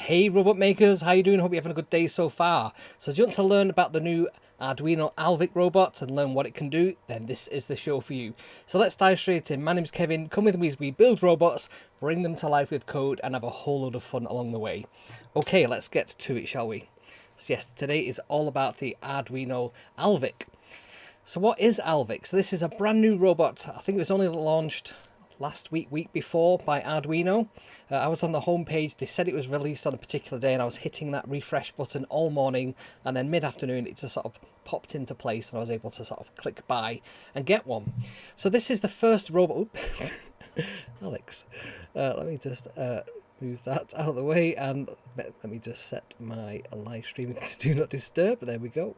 Hey robot makers, how you doing? Hope you're having a good day so far. So do you want to learn about the new Arduino Alvik robot and learn what it can do? Then this is the show for you. So let's dive straight in. My name's Kevin. Come with me as we build robots, bring them to life with code, and have a whole load of fun along the way. Okay, let's get to it, shall we? So yes, today is all about the Arduino Alvik. So what is Alvik? So this is a brand new robot. I think it was only launched last week before by Arduino. I was on the homepage. They said it was released on a particular day, and I was hitting that refresh button all morning, and then mid-afternoon it just sort of popped into place, and I was able to sort of click buy and get one. So this is the first robot. Alex, let me just move that out of the way, and let me just set my live streaming to do not disturb. There we go.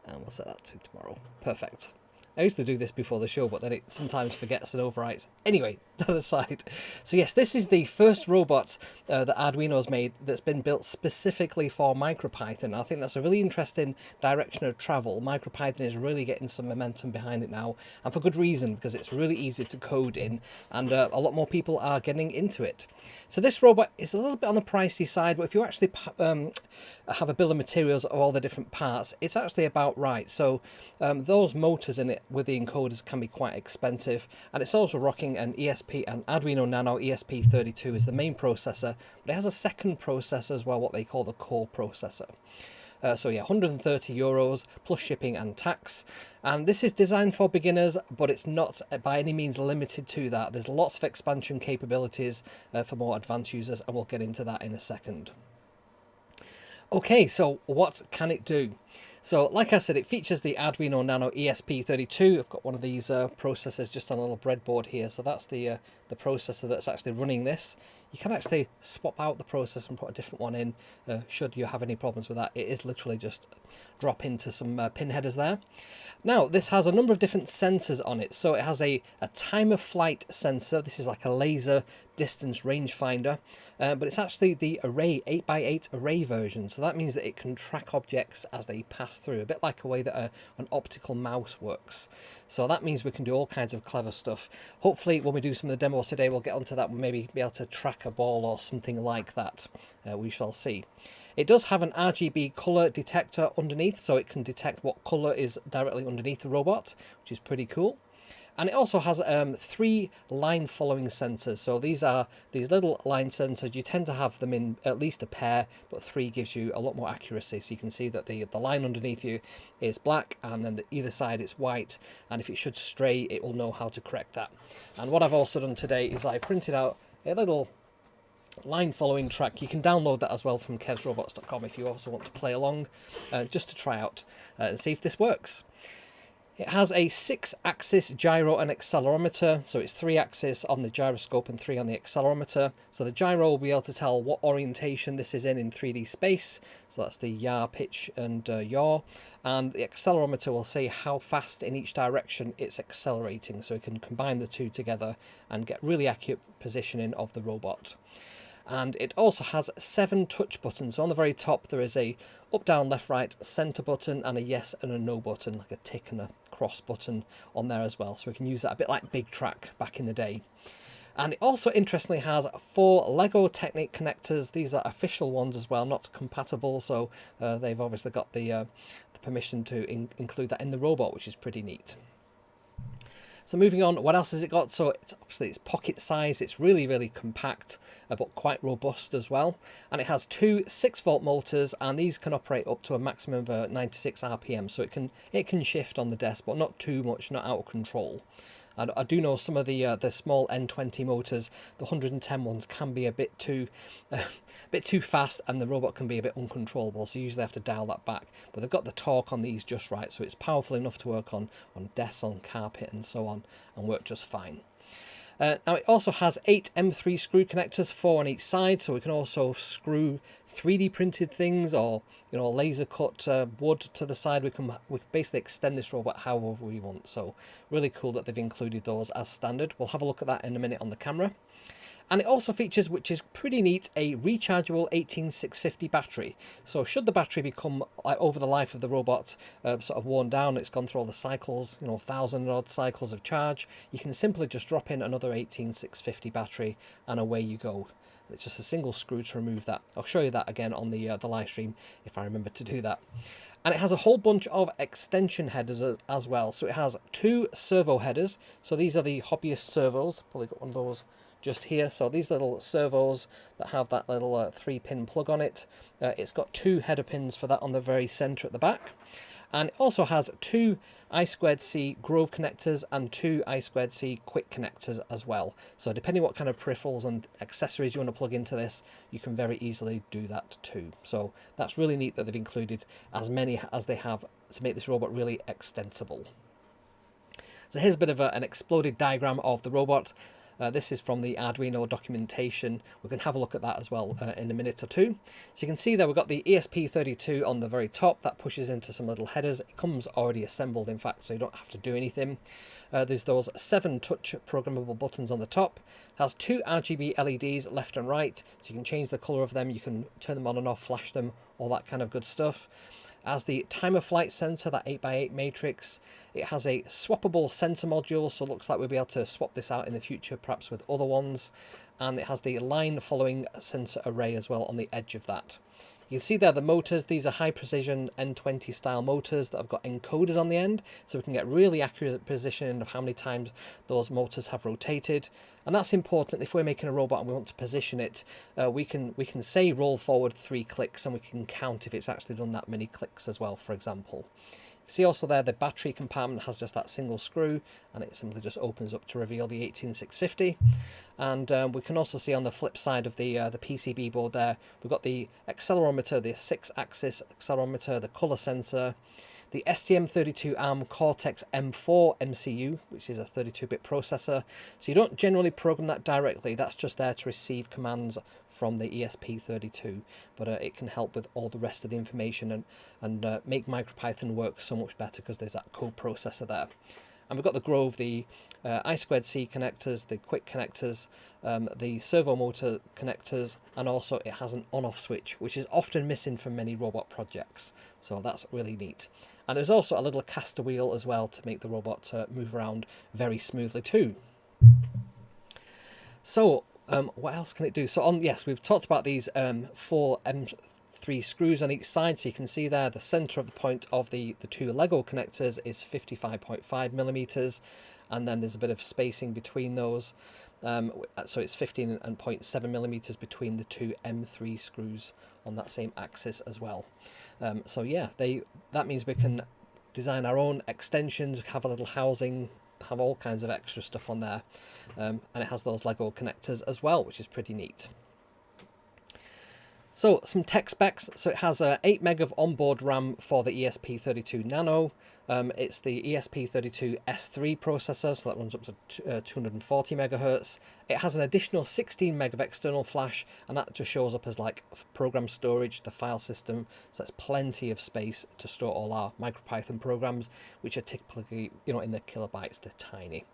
And we'll set that to tomorrow. Perfect. I used to do this before the show, but then it sometimes forgets and overwrites. Anyway, that aside. So yes, this is the first robot that Arduino's made that's been built specifically for MicroPython. I think that's a really interesting direction of travel. MicroPython is really getting some momentum behind it now, and for good reason, because it's really easy to code in, and a lot more people are getting into it. So this robot is a little bit on the pricey side, but if you actually have a bill of materials of all the different parts, it's actually about right. So those motors in it with the encoders can be quite expensive, and it's also rocking an Arduino Nano ESP32 is the main processor, but it has a second processor as well, what they call the core processor. So yeah, €130 plus shipping and tax. And this is designed for beginners, but it's not by any means limited to that. There's lots of expansion capabilities for more advanced users, and we'll get into that in a second. Okay, so what can it do? So like I said, it features the Arduino Nano ESP32. I've got one of these processors just on a little breadboard here. So that's the processor that's actually running this. You can actually swap out the processor and put a different one in should you have any problems with that. It is literally just drop into some pin headers there. Now, this has a number of different sensors on it. So it has a time of flight sensor. This is like a laser distance rangefinder, but it's actually the array 8x8 array version. So that means that it can track objects as they pass through, a bit like a way that an optical mouse works. So that means we can do all kinds of clever stuff. Hopefully when we do some of the demos today, we'll get onto that. We'll maybe be able to track a ball or something like that. We shall see. It does have an RGB colour detector underneath, so it can detect what colour is directly underneath the robot, which is pretty cool. And it also has 3 line following sensors. So these are these little line sensors. You tend to have them in at least a pair, but 3 gives you a lot more accuracy. So you can see that the line underneath you is black, and then either side is white. And if it should stray, it will know how to correct that. And what I've also done today is I printed out a little line following track. You can download that as well from kevsrobots.com if you also want to play along, just to try out and see if this works. It has a 6-axis gyro and accelerometer, so it's 3 axis on the gyroscope and 3 on the accelerometer. So the gyro will be able to tell what orientation this is in 3D space, so that's the yaw, pitch and yaw, and the accelerometer will say how fast in each direction it's accelerating, so it can combine the two together and get really accurate positioning of the robot. And it also has 7 touch buttons. So on the very top there is a up, down, left, right, center button, and a yes and a no button, like a tick and a cross button on there as well. So we can use that a bit like Big Track back in the day. And it also interestingly has 4 Lego Technic connectors. These are official ones as well, not compatible, so they've obviously got the permission to include that in the robot, which is pretty neat. So moving on, what else has it got? So it's obviously it's pocket size, it's really compact, but quite robust as well. And it has 2 6-volt motors, and these can operate up to a maximum of 96 RPM. So it can shift on the desk, but not too much, not out of control. And I do know some of the small N20 motors, the 110 ones, can be a bit too fast, and the robot can be a bit uncontrollable. So you usually have to dial that back. But they've got the torque on these just right, so it's powerful enough to work on desks, on carpet, and so on, and work just fine. Now it also has 8 M3 screw connectors, 4 on each side, so we can also screw 3D printed things, or laser cut wood to the side. We can basically extend this robot however we want. So really cool that they've included those as standard. We'll have a look at that in a minute on the camera. And it also features, which is pretty neat, a rechargeable 18650 battery. So should the battery become, over the life of the robot, sort of worn down, it's gone through all the cycles, 1,000 odd cycles of charge, you can simply just drop in another 18650 battery and away you go. It's just a single screw to remove that. I'll show you that again on the live stream if I remember to do that. And it has a whole bunch of extension headers as well. So it has 2 servo headers. So these are the hobbyist servos. Probably got one of those just here. So these little servos that have that little 3-pin plug on it. It's got 2 header pins for that on the very center at the back. And it also has 2 I2C Grove connectors and 2 I2C Quick connectors as well. So depending what kind of peripherals and accessories you want to plug into this, you can very easily do that too. So that's really neat that they've included as many as they have to make this robot really extensible. So here's a bit of an exploded diagram of the robot. This is from the Arduino documentation. We can have a look at that as well in a minute or two. So you can see there we've got the ESP32 on the very top that pushes into some little headers. It comes already assembled, in fact, so you don't have to do anything. There's those 7 touch programmable buttons on the top. It has 2 RGB LEDs left and right, so you can change the color of them. You can turn them on and off, flash them, all that kind of good stuff. As the timer flight sensor, that 8x8 matrix, it has a swappable sensor module, so it looks like we'll be able to swap this out in the future, perhaps with other ones. And it has the line following sensor array as well on the edge of that. You can see there the motors. These are high precision N20 style motors that have got encoders on the end, so we can get really accurate positioning of how many times those motors have rotated. And that's important if we're making a robot and we want to position it. We can say roll forward 3 clicks, and we can count if it's actually done that many clicks as well, for example. See also there the battery compartment has just that single screw, and it simply just opens up to reveal the 18650. And we can also see on the flip side of the PCB board there, we've got the accelerometer, the 6-axis accelerometer, the color sensor, the STM32 ARM Cortex M4 MCU, which is a 32-bit processor. So you don't generally program that directly, that's just there to receive commands from the ESP32, but it can help with all the rest of the information and make MicroPython work so much better because there's that co-processor there. And we've got the Grove, the I2C connectors, the Quick connectors, the servo motor connectors, and also it has an on-off switch, which is often missing from many robot projects. So that's really neat. And there's also a little caster wheel as well to make the robot move around very smoothly too. So what else can it do? So yes, we've talked about these 4 M3 screws on each side. So you can see there the center of the point of the 2 Lego connectors is 55.5 millimeters, and then there's a bit of spacing between those. So it's 15.7 millimeters between the 2 M3 screws on that same axis as well. So yeah, that means we can design our own extensions, have a little housing, have all kinds of extra stuff on there, and it has those Lego connectors as well, which is pretty neat. So some tech specs. So it has 8 meg of onboard RAM for the ESP32 Nano. It's the ESP32 S3 processor, so that runs up to 240 megahertz. It has an additional 16 meg of external flash, and that just shows up as like program storage, the file system. So that's plenty of space to store all our MicroPython programs, which are typically, in the kilobytes. They're tiny.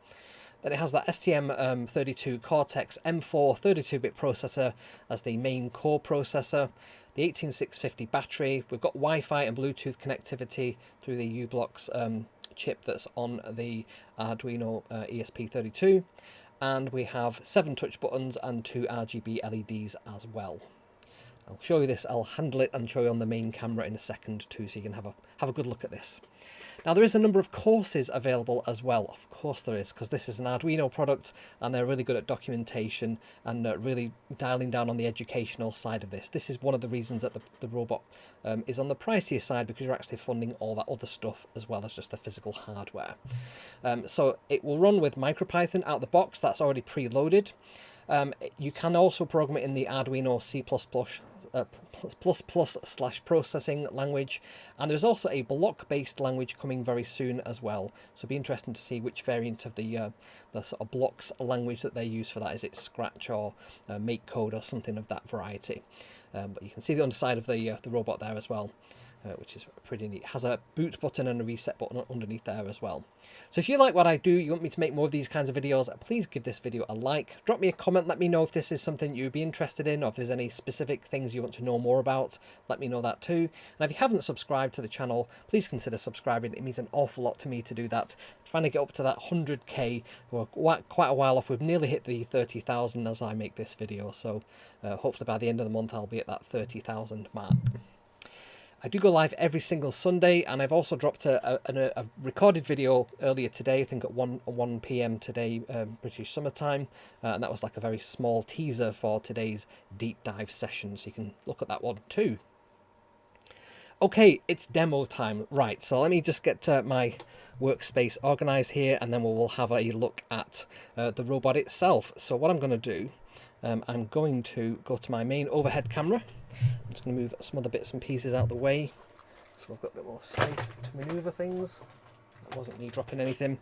Then it has that STM32 Cortex M4 32-bit processor as the main core processor, the 18650 battery. We've got Wi-Fi and Bluetooth connectivity through the U-Blocks chip that's on the Arduino ESP32, and we have 7 touch buttons and 2 RGB LEDs as well. I'll show you this, I'll handle it and show you on the main camera in a second too, so you can have a good look at this. Now there is a number of courses available as well, of course there is, because this is an Arduino product and they're really good at documentation and really dialing down on the educational side of this. This is one of the reasons that the robot is on the pricier side, because you're actually funding all that other stuff as well as just the physical hardware. So it will run with MicroPython out the box, that's already preloaded. You can also program it in the Arduino C++ /processing language, and there's also a block-based language coming very soon as well. So it'll be interesting to see which variant of the sort of blocks language that they use for that. Is it Scratch or MakeCode or something of that variety? But you can see the underside of the robot there as well. which is pretty neat. It has a boot button and a reset button underneath there as well. So if you like what I do, you want me to make more of these kinds of videos, please give this video a like. Drop me a comment, let me know if this is something you'd be interested in, or if there's any specific things you want to know more about, let me know that too. And if you haven't subscribed to the channel, please consider subscribing. It means an awful lot to me to do that. Trying to get up to that 100k, we're quite a while off. We've nearly hit the 30,000 as I make this video, so hopefully by the end of the month I'll be at that 30,000 mark. I do go live every single Sunday, and I've also dropped a recorded video earlier today, I think at 1 p.m. today, British summertime, and that was like a very small teaser for today's deep dive session, so you can look at that one too. Okay, it's demo time. Right, so let me just get my workspace organized here, and then we'll have a look at the robot itself. So what I'm going to do, I'm going to go to my main overhead camera. I'm just going to move some other bits and pieces out of the way, so I've got a bit more space to maneuver things. That wasn't me dropping anything.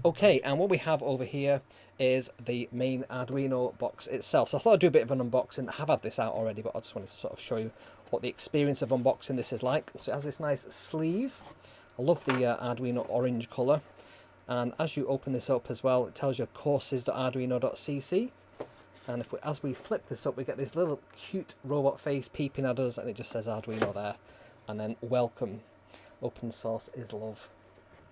Okay, and what we have over here is the main Arduino box itself. So I thought I'd do a bit of an unboxing. I have had this out already, but I just wanted to sort of show you what the experience of unboxing this is like. So it has this nice sleeve. I love the Arduino orange colour. And as you open this up as well, it tells you courses.arduino.cc. And as we flip this up, we get this little cute robot face peeping at us, and it just says Arduino there. And then welcome. Open source is love.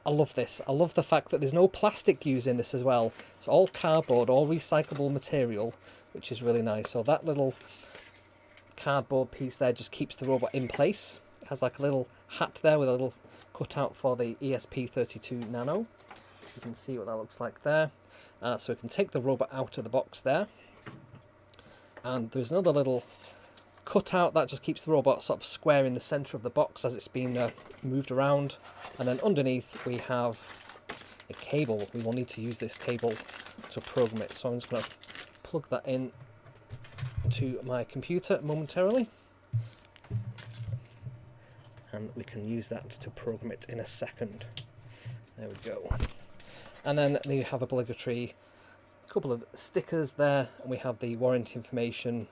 I love this. I love the fact that there's no plastic used in this as well. It's all cardboard, all recyclable material, which is really nice. So that little cardboard piece there just keeps the robot in place. It has like a little hat there with a little cutout for the ESP32 Nano. You can see what that looks like there. So we can take the robot out of the box there. And there's another little cutout that just keeps the robot sort of square in the centre of the box as it's being moved around. And then underneath we have a cable. We will need to use this cable to program it. So I'm just going to plug that in to my computer momentarily. And we can use that to program it in a second. There we go. And then you have obligatory couple of stickers there, and we have the warranty information,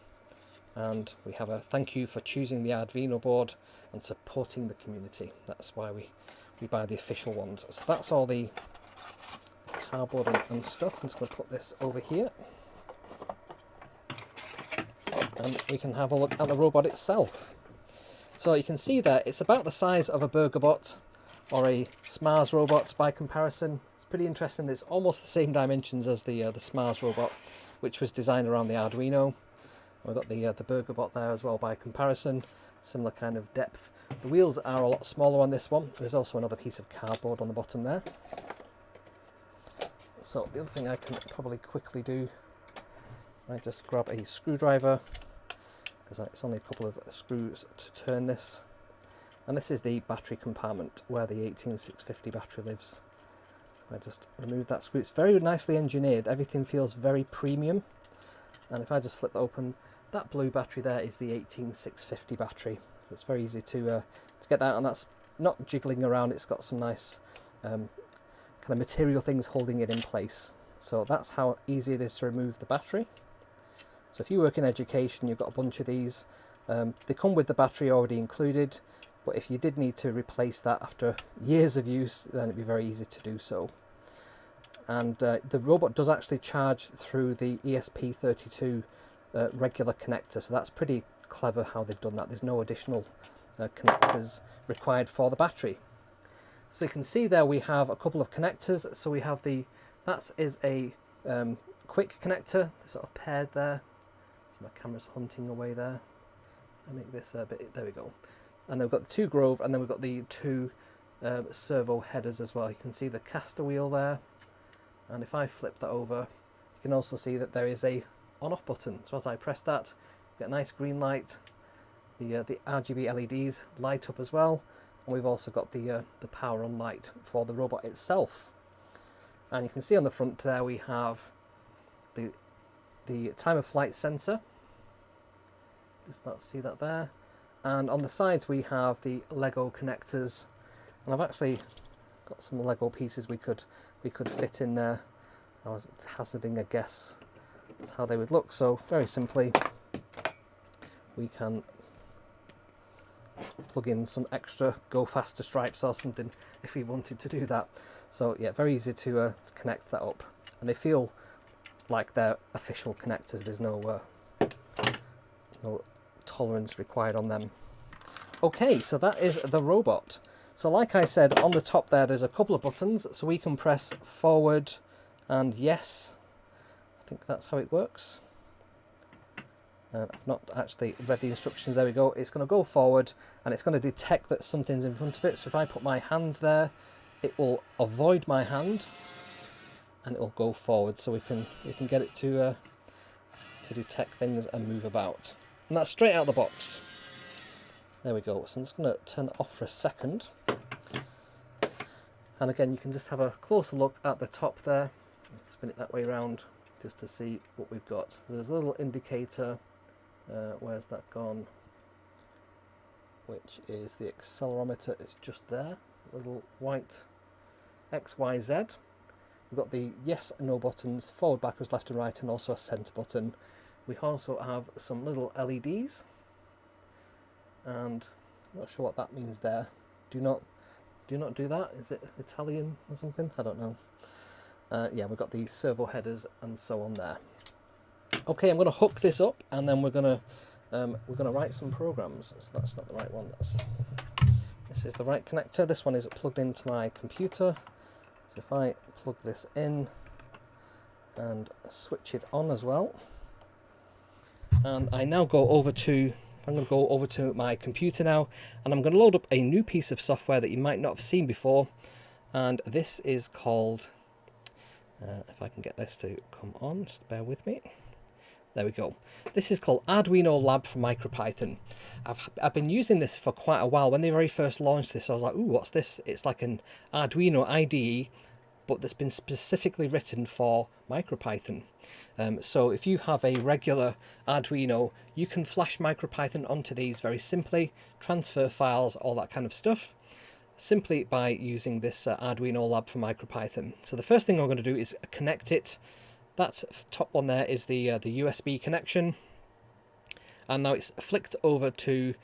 and we have a thank you for choosing the Arduino board and supporting the community. That's why we buy the official ones. So that's all the cardboard and stuff. I'm just going to put this over here, and we can have a look at the robot itself. So you can see there, it's about the size of a BurgerBot or a SMARS robot by comparison. Pretty interesting. It's almost the same dimensions as the SMARS robot, which was designed around the Arduino. We've got the BurgerBot there as well by comparison, similar kind of depth. The wheels are a lot smaller on this one. There's also another piece of cardboard on the bottom there. So the other thing I can probably quickly do, I just grab a screwdriver, because it's only a couple of screws to turn this. And this is the battery compartment where the 18650 battery lives. I just remove that screw. It's very nicely engineered. Everything feels very premium. And if I just flip that open, that blue battery there is the 18650 battery. So it's very easy to get that, and that's not jiggling around. It's got some nice kind of material things holding it in place. So that's how easy it is to remove the battery. So if you work in education, you've got a bunch of these. They come with the battery already included. But if you did need to replace that after years of use, then it'd be very easy to do so. And the robot does actually charge through the ESP32 regular connector, so that's pretty clever how they've done that. There's no additional connectors required for the battery. So you can see there we have a couple of connectors. So we have that is a quick connector, they're sort of paired there. So my camera's hunting away there. I make this a bit, there we go. And then we've got the two Grove, and then we've got the two servo headers as well. You can see the caster wheel there, and if I flip that over, you can also see that there is a on-off button. So as I press that, you get a nice green light. The RGB LEDs light up as well, and we've also got the power on light for the robot itself. And you can see on the front there we have the time of flight sensor. Just about to see that there. And on the sides we have the Lego connectors, and I've actually got some Lego pieces we could fit in there. I was hazarding a guess that's how they would look. So very simply we can plug in some extra go faster stripes or something if we wanted to do that. So yeah, very easy to connect that up, and they feel like they're official connectors. There's no tolerance required on them. Okay, so that is the robot. So like I said, on the top there's a couple of buttons, so we can press forward and yes. I think that's how it works. I've not actually read the instructions. There we go. It's going to go forward and it's going to detect that something's in front of it. So if I put my hand there, it will avoid my hand and it will go forward, so we can get it to detect things and move about. And that's straight out of the box. There we go. So I'm just going to turn that off for a second. And again, you can just have a closer look at the top there. Spin it that way around just to see what we've got. So there's a little indicator. Where's that gone? Which is the accelerometer. It's just there. Little white X, Y, Z. We've got the yes and no buttons, forward, backwards, left and right, and also a center button. We also have some little LEDs. And I'm not sure what that means there. Do not do that. Is it Italian or something? I don't know. Yeah, we've got the servo headers and so on there. Okay, I'm going to hook this up, and then we're going to write some programs. So that's not the right one. This is the right connector. This one is plugged into my computer. So if I plug this in and switch it on as well, and I now go over to. I'm going to go over to my computer now, and I'm going to load up a new piece of software that you might not have seen before, and this is called. If I can get this to come on, just bear with me. There we go. This is called Arduino Lab from MicroPython. I've been using this for quite a while. When they very first launched this, I was like, ooh, what's this? It's like an Arduino IDE, but that's been specifically written for MicroPython. So if you have a regular Arduino, you can flash MicroPython onto these very simply, transfer files, all that kind of stuff, simply by using this Arduino Lab for MicroPython. So the first thing I'm going to do is connect it. That top one there is the USB connection, and now it's flicked over to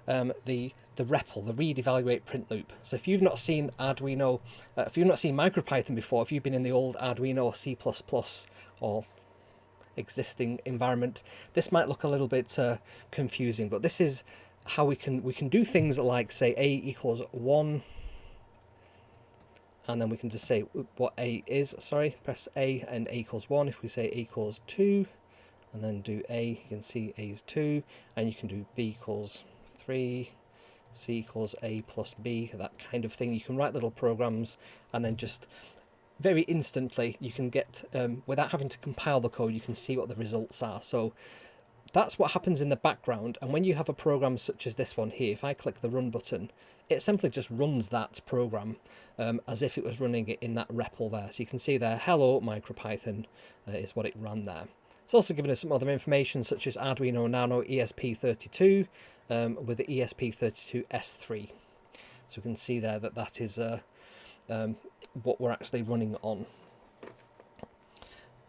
the REPL, the read, evaluate, print loop. So if you've not seen Arduino, if you've not seen MicroPython before, if you've been in the old Arduino C++ or existing environment, this might look a little bit confusing, but this is how we can do things like say A equals 1, and then we can just say what A is, press A and A equals 1. If we say A equals 2 and then do A, you can see A is 2, and you can do B equals 3, C equals A plus B, that kind of thing. You can write little programs and then just very instantly you can get, without having to compile the code, you can see what the results are. So that's what happens in the background, and when you have a program such as this one here, if I click the run button, it simply just runs that program as if it was running it in that REPL there. So you can see there, hello MicroPython is what it ran there. It's also given us some other information such as Arduino Nano ESP32 with the ESP32S3. So we can see there that that is what we're actually running on.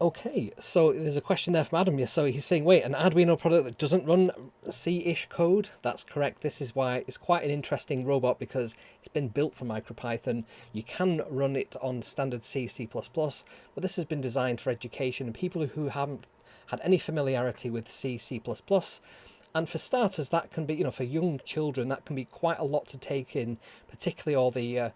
Okay, so there's a question there from Adam. Yes, so he's saying, wait, an Arduino product that doesn't run C-ish code? That's correct. This is why it's quite an interesting robot, because it's been built for MicroPython. You can run it on standard C, C++, but this has been designed for education and people who haven't had any familiarity with C, C++. And for starters, that can be, for young children, that can be quite a lot to take in, particularly all the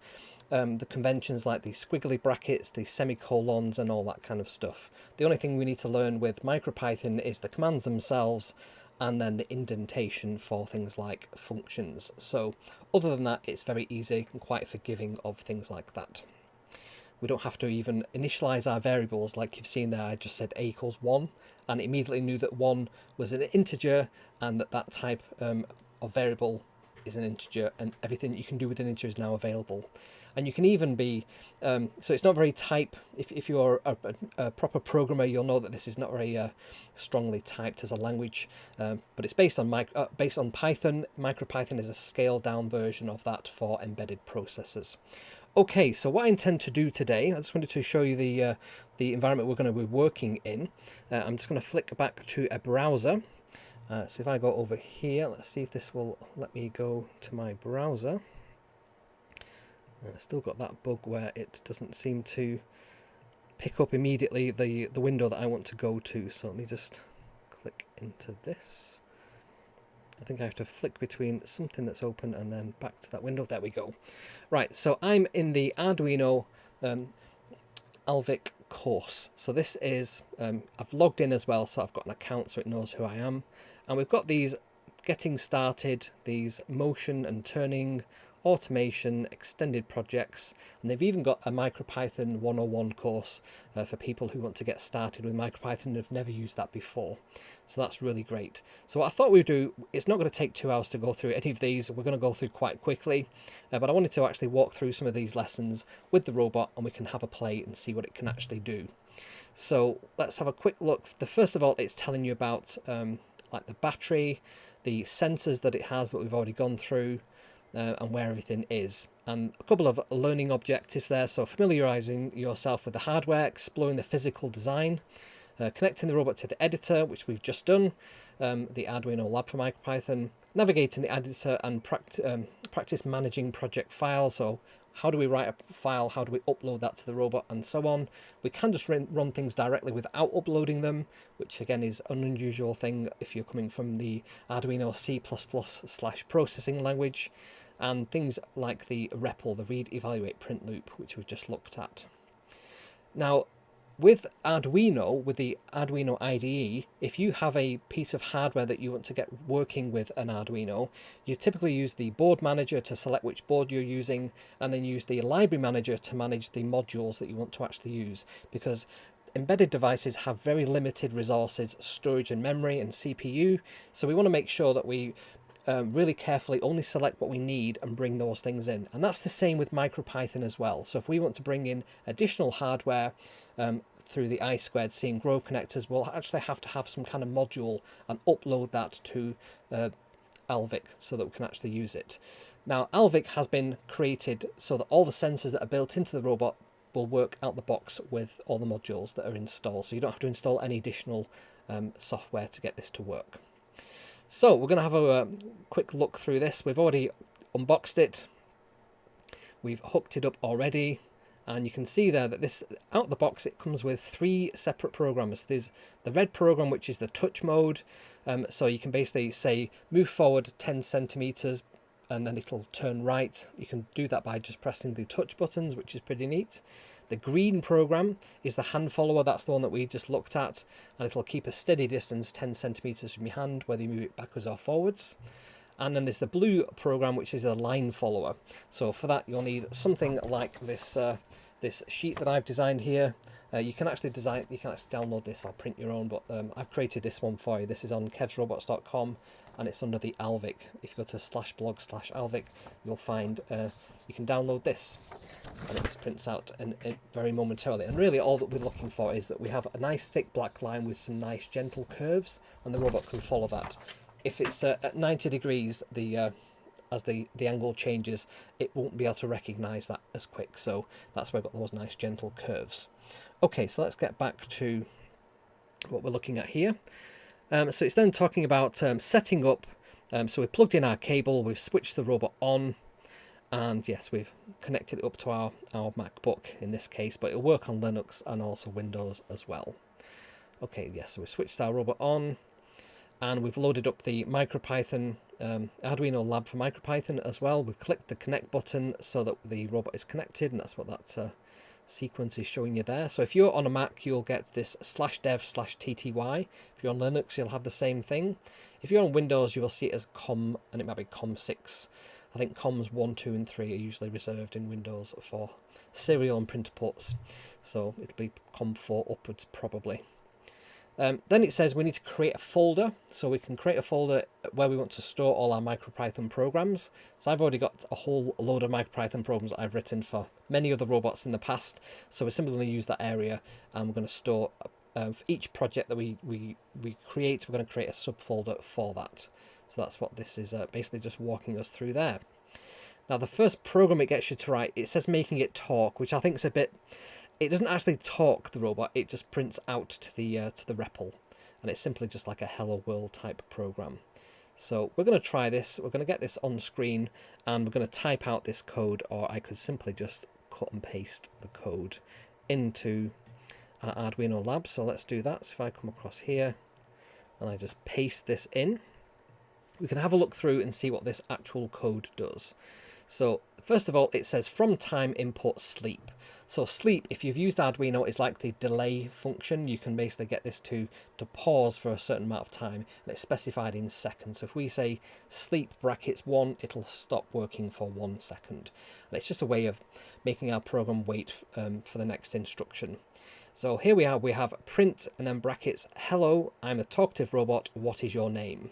conventions like the squiggly brackets, the semicolons and all that kind of stuff. The only thing we need to learn with MicroPython is the commands themselves and then the indentation for things like functions. So other than that, it's very easy and quite forgiving of things like that. We don't have to even initialize our variables like you've seen there. I just said A equals 1 and it immediately knew that 1 was an integer and that type of variable is an integer, and everything that you can do with an integer is now available. And you can even be, so it's not very type, if you're a proper programmer, you'll know that this is not very strongly typed as a language, but it's based on Python. MicroPython is a scaled down version of that for embedded processors. Okay, so what I intend to do today, I just wanted to show you the environment we're going to be working in. I'm just going to flick back to a browser, So if I go over here, let's see if this will let me go to my browser. I've still got that bug where it doesn't seem to pick up immediately the window that I want to go to. So let me just click into this. I think I have to flick between something that's open and then back to that window. There we go. Right, so I'm in the Arduino Alvik course. So this is, I've logged in as well, so I've got an account so it knows who I am. And we've got these getting started, these motion and turning, automation, extended projects, and they've even got a MicroPython 101 course for people who want to get started with MicroPython and have never used that before. So that's really great. So what I thought we'd do, it's not going to take 2 hours to go through any of these. We're going to go through quite quickly, but I wanted to actually walk through some of these lessons with the robot and we can have a play and see what it can actually do. So let's have a quick look. First of all, it's telling you about like the battery, the sensors that it has that we've already gone through, and where everything is, and a couple of learning objectives there. So familiarizing yourself with the hardware, exploring the physical design, connecting the robot to the editor, which we've just done, the Arduino Lab for MicroPython, navigating the editor, and practice managing project files. So how do we write a file, how do we upload that to the robot, and so on. We can just run things directly without uploading them, which again is an unusual thing if you're coming from the Arduino C++/processing language, and things like the REPL, the read, evaluate, print loop, which we've just looked at. Now, with Arduino, with the Arduino IDE, if you have a piece of hardware that you want to get working with an Arduino, you typically use the board manager to select which board you're using, and then use the library manager to manage the modules that you want to actually use, because embedded devices have very limited resources, storage and memory and CPU, so we want to make sure that we really carefully only select what we need and bring those things in. And that's the same with MicroPython as well. So if we want to bring in additional hardware through the I2C and Grove connectors, we'll actually have to have some kind of module and upload that to ALVIC so that we can actually use it. Now, ALVIC has been created so that all the sensors that are built into the robot will work out the box with all the modules that are installed. So you don't have to install any additional software to get this to work. So we're going to have a quick look through this. We've already unboxed it. We've hooked it up already. And you can see there that this, out the box, it comes with 3 separate programs. There's the red program, which is the touch mode. So you can basically say, move forward 10 centimeters, and then it'll turn right. You can do that by just pressing the touch buttons, which is pretty neat. The green program is the hand follower. That's the one that we just looked at, and it'll keep a steady distance 10 centimeters from your hand, whether you move it backwards or forwards. And then there's the blue program, which is a line follower. So for that, you'll need something like this this sheet that I've designed here. You can actually download this or print your own, but I've created this one for you. This is on kevsrobots.com, and it's under the ALVIC. If you go to /blog/ALVIC, you'll find you can download this, and it just prints out very momentarily. And really all that we're looking for is that we have a nice thick black line with some nice gentle curves, and the robot can follow that. If it's at 90 degrees, as the angle changes, it won't be able to recognize that as quick. So that's why I've got those nice gentle curves. Okay, so let's get back to what we're looking at here. So it's then talking about setting up. So we've plugged in our cable, we've switched the robot on, and yes, we've connected it up to our MacBook in this case, but it'll work on Linux and also Windows as well. Okay, yes, so we've switched our robot on, and we've loaded up the MicroPython Arduino Lab for MicroPython as well. We've clicked the connect button so that the robot is connected, and that's what that sequence is showing you there. So if you're on a Mac, you'll get this /dev/tty. If you're on Linux, you'll have the same thing. If you're on Windows, you will see it as COM, and it might be COM6. I think COMs 1, 2, and 3 are usually reserved in Windows for serial and printer ports. So it'll be COM4 upwards probably. Then it says we need to create a folder, so we can create a folder where we want to store all our MicroPython programs. So I've already got a whole load of MicroPython programs that I've written for many other robots in the past, so we're simply going to use that area, and we're going to store for each project that we create, we're going to create a subfolder for that. So that's what this is basically just walking us through there. Now the first program it gets you to write, it says making it talk, which I think is a bit... It doesn't actually talk, the robot, it just prints out to the REPL. and it's simply just like a hello world type program. So we're going to try this. We're going to get this on screen, and we're going to type out this code, or I could simply just cut and paste the code into our Arduino lab. So let's do that. So if I come across here and I just paste this in, we can have a look through and see what this actual code does. So first of all, it says from time input sleep. So sleep, if you've used Arduino, is like the delay function. You can basically get this to pause for a certain amount of time, and it's specified in seconds. So if we say sleep brackets 1, it'll stop working for 1 second. And it's just a way of making our program wait for the next instruction. So here we have print and then brackets, hello, I'm a talkative robot, what is your name?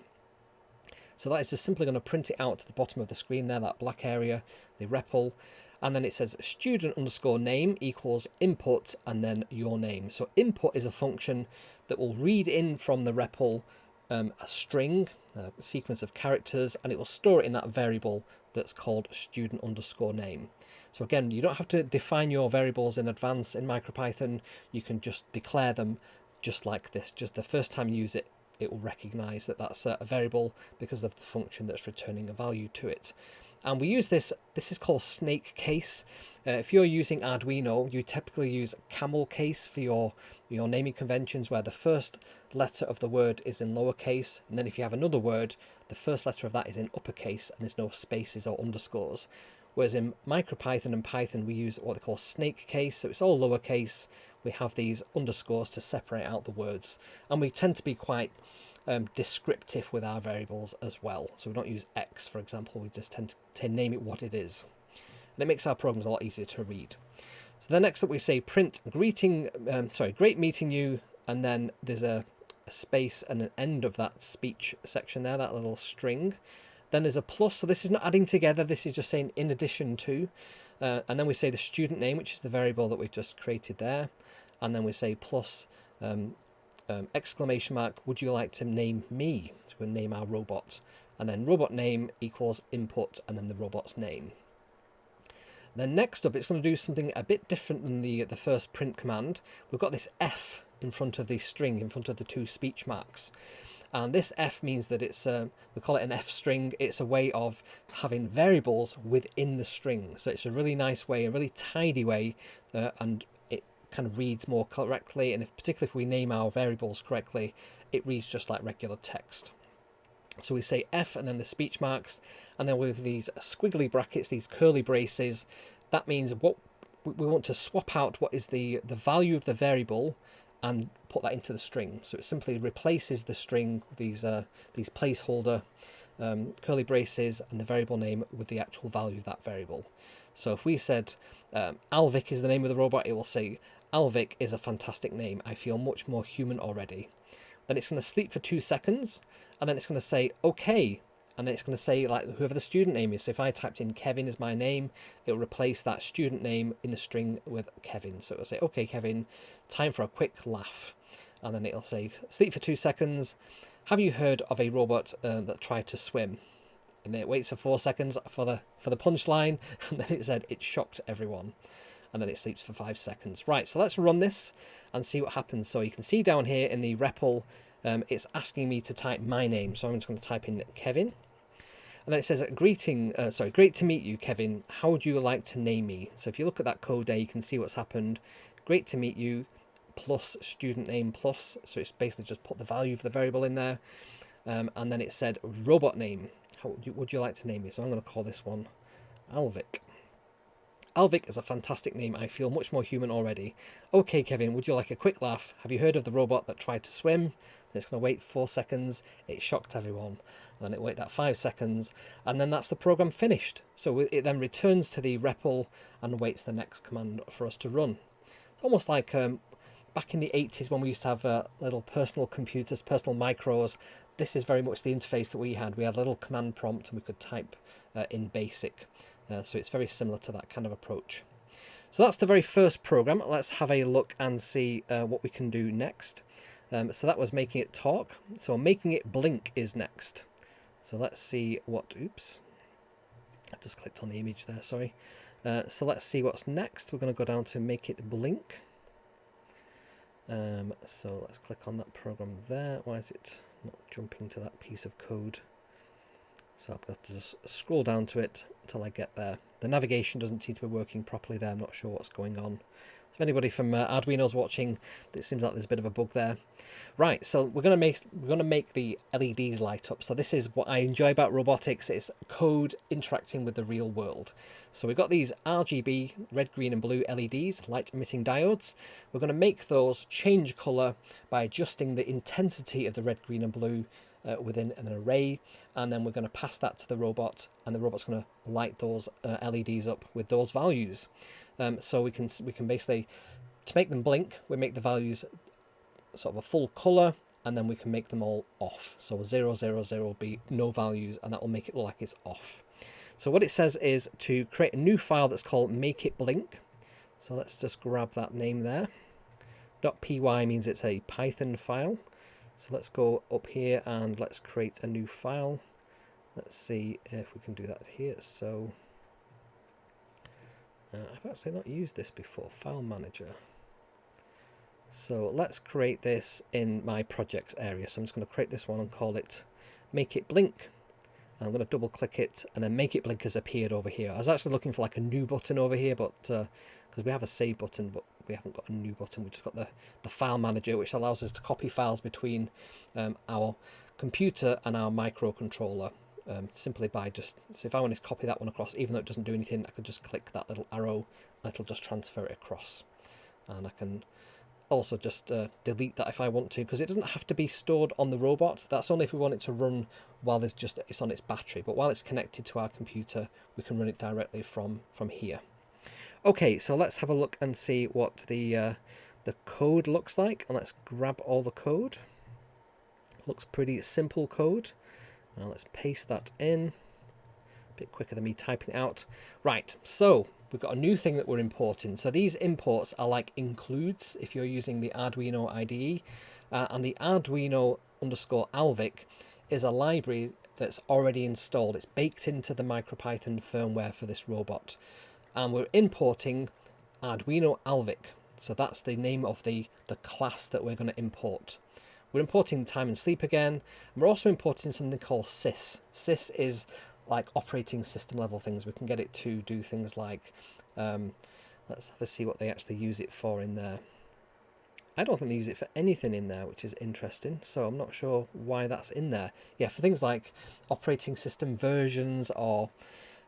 So that is just simply going to print it out to the bottom of the screen there, that black area, the REPL. And then it says student underscore name equals input and then your name. So input is a function that will read in from the REPL a string, a sequence of characters, and it will store it in that variable that's called student underscore name. So again, you don't have to define your variables in advance in MicroPython. You can just declare them just like this. Just the first time you use it, it will recognize that that's a variable because of the function that's returning a value to it. And we use this is called snake case. If you're using Arduino, you typically use camel case for your naming conventions, where the first letter of the word is in lowercase, and then if you have another word, the first letter of that is in uppercase and there's no spaces or underscores. Whereas in MicroPython and Python, we use what they call snake case, so it's all lowercase. We have these underscores to separate out the words, and we tend to be quite descriptive with our variables as well. So we don't use X, for example, we just tend to name it what it is. And it makes our programs a lot easier to read. So then next up we say print greeting, great meeting you, and then there's a space and an end of that speech section there, that little string. Then there's a plus, so this is not adding together, this is just saying in addition to. And then we say the student name, which is the variable that we've just created there. And then we say plus exclamation mark, would you like to name me? So we'll name our robot. And then robot name equals input and then the robot's name. Then next up, it's going to do something a bit different than the first print command. We've got this F in front of the string, in front of the two speech marks. And this F means that it's, we call it an F string. It's a way of having variables within the string. So it's a really nice way, a really tidy way, and it kind of reads more correctly. And particularly if we name our variables correctly, it reads just like regular text. So we say F and then the speech marks, and then with these squiggly brackets, these curly braces, that means what we want to swap out what is the value of the variable and put that into the string. So it simply replaces the string, these placeholder curly braces and the variable name with the actual value of that variable. So if we said ALVIC is the name of the robot, it will say ALVIC is a fantastic name. I feel much more human already. Then it's going to sleep for 2 seconds, and then it's going to say okay, and then it's going to say like whoever the student name is. So if I typed in Kevin as my name, it'll replace that student name in the string with Kevin. So it'll say okay Kevin, time for a quick laugh, and then it'll say sleep for 2 seconds. Have you heard of a robot that tried to swim? And then it waits for 4 seconds for the punchline, and then it said it shocked everyone. And then it sleeps for 5 seconds. Right, so let's run this and see what happens. So you can see down here in the REPL, it's asking me to type my name. So I'm just going to type in Kevin. And then it says, great to meet you, Kevin. How would you like to name me? So if you look at that code there, you can see what's happened. Great to meet you, plus student name plus. So it's basically just put the value of the variable in there. And then it said robot name. How would you like to name me? So I'm going to call this one ALVIC. ALVIC is a fantastic name. I feel much more human already. Okay, Kevin, would you like a quick laugh? Have you heard of the robot that tried to swim? And it's going to wait 4 seconds. It shocked everyone. And then it wait that 5 seconds. And then that's the program finished. So it then returns to the REPL and waits the next command for us to run. Almost like back in the 80s when we used to have little personal computers, personal micros. This is very much the interface that we had. We had a little command prompt and we could type in BASIC. So it's very similar to that kind of approach. So that's the very first program. Let's have a look and see what we can do next. So that was making it talk. So making it blink is next. So let's see what, oops, I just clicked on the image there, sorry. So let's see what's next. We're going to go down to make it blink. So let's click on that program there. Why is it not jumping to that piece of code? So I'll have to just scroll down to it until I get there. The navigation doesn't seem to be working properly there. I'm not sure what's going on. If anybody from Arduino's watching, it seems like there's a bit of a bug there. Right, so we're gonna make the LEDs light up. So this is what I enjoy about robotics. It's code interacting with the real world. So we've got these RGB, red, green, and blue LEDs, light emitting diodes. We're going to make those change color by adjusting the intensity of the red, green, and blue within an array, and then we're going to pass that to the robot, and the robot's going to light those LEDs up with those values. So we can basically, to make them blink, we make the values sort of a full color, and then we can make them all off. So 0, 0, 0 be no values, and that will make it look like it's off. So what it says is to create a new file that's called Make It Blink. So let's just grab that name there. .py means it's a Python file. So let's go up here and let's create a new file. Let's see if we can do that here. So I've actually not used this before, File Manager. So let's create this in my projects area. So I'm just going to create this one and call it Make It Blink. I'm going to double click it, and then Make It Blink has appeared over here. I was actually looking for like a new button over here, but because we have a save button, but we haven't got a new button. We've just got the file manager, which allows us to copy files between our computer and our microcontroller. Simply by just, so if I wanted to copy that one across, even though it doesn't do anything, I could just click that little arrow and it'll just transfer it across. And I can also just delete that if I want to, because it doesn't have to be stored on the robot. That's only if we want it to run while it's on its battery, but while it's connected to our computer, we can run it directly from here. Okay, so let's have a look and see what the code looks like, and let's grab all the code. Looks pretty simple code. Now let's paste that in. A bit quicker than me typing it out. Right, so we've got a new thing that we're importing. So these imports are like includes if you're using the Arduino IDE, and the Arduino _Alvik is a library that's already installed. It's baked into the MicroPython firmware for this robot, and we're importing Arduino Alvik. So that's the name of the class that we're going to import. We're importing time and sleep again, and we're also importing something called sys. Sys is like operating system level things. We can get it to do things like, let's have a see what they actually use it for in there. I don't think they use it for anything in there, which is interesting, so I'm not sure why that's in there. Yeah, for things like operating system versions, or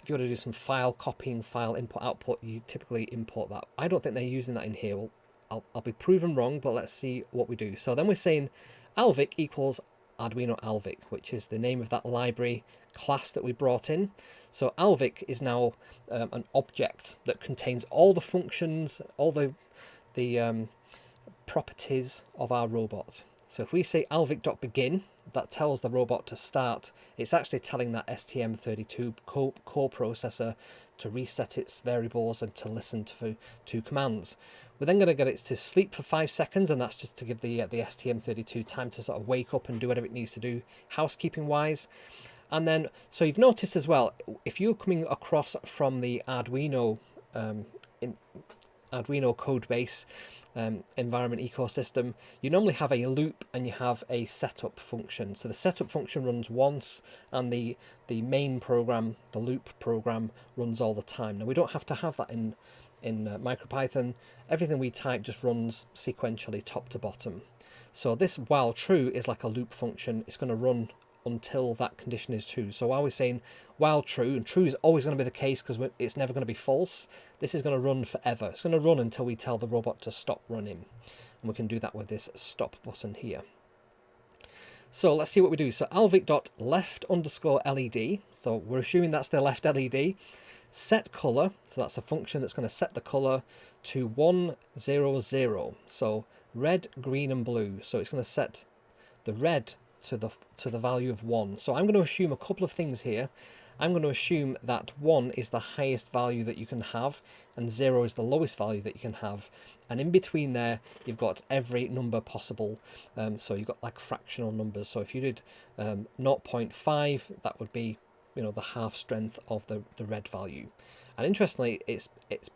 if you want to do some file copying, file input output, you typically import that. I don't think they're using that in here. Well, I'll be proven wrong, but let's see what we do. So then we're saying Alvik equals Arduino Alvik, which is the name of that library class that we brought in. So Alvik is now an object that contains all the functions, all the properties of our robot. So if we say alvik.begin, that tells the robot to start. It's actually telling that STM32 core processor to reset its variables and to listen to commands. We're then going to get it to sleep for 5 seconds, and that's just to give the STM32 time to sort of wake up and do whatever it needs to do, housekeeping wise. And then, so you've noticed as well, if you're coming across from the Arduino Arduino code base environment ecosystem, you normally have a loop and you have a setup function. So the setup function runs once, and the main program, the loop program, runs all the time. Now we don't have to have that in MicroPython. Everything we type just runs sequentially top to bottom. So this while true is like a loop function. It's going to run until that condition is true. So while we're saying while true, and true is always going to be the case because it's never going to be false, this is going to run forever. It's going to run until we tell the robot to stop running. And we can do that with this stop button here. So let's see what we do. So alvik.left_LED. So we're assuming that's the left LED. Set color. So that's a function that's going to set the color to 100. So red, green, and blue. So it's going to set the red to the value of 1. So I'm going to assume a couple of things here. I'm going to assume that 1 is the highest value that you can have, and 0 is the lowest value that you can have. And in between there, you've got every number possible. So you've got like fractional numbers. So if you did 0.5, that would be, you know, the half strength of the red value. And interestingly, it's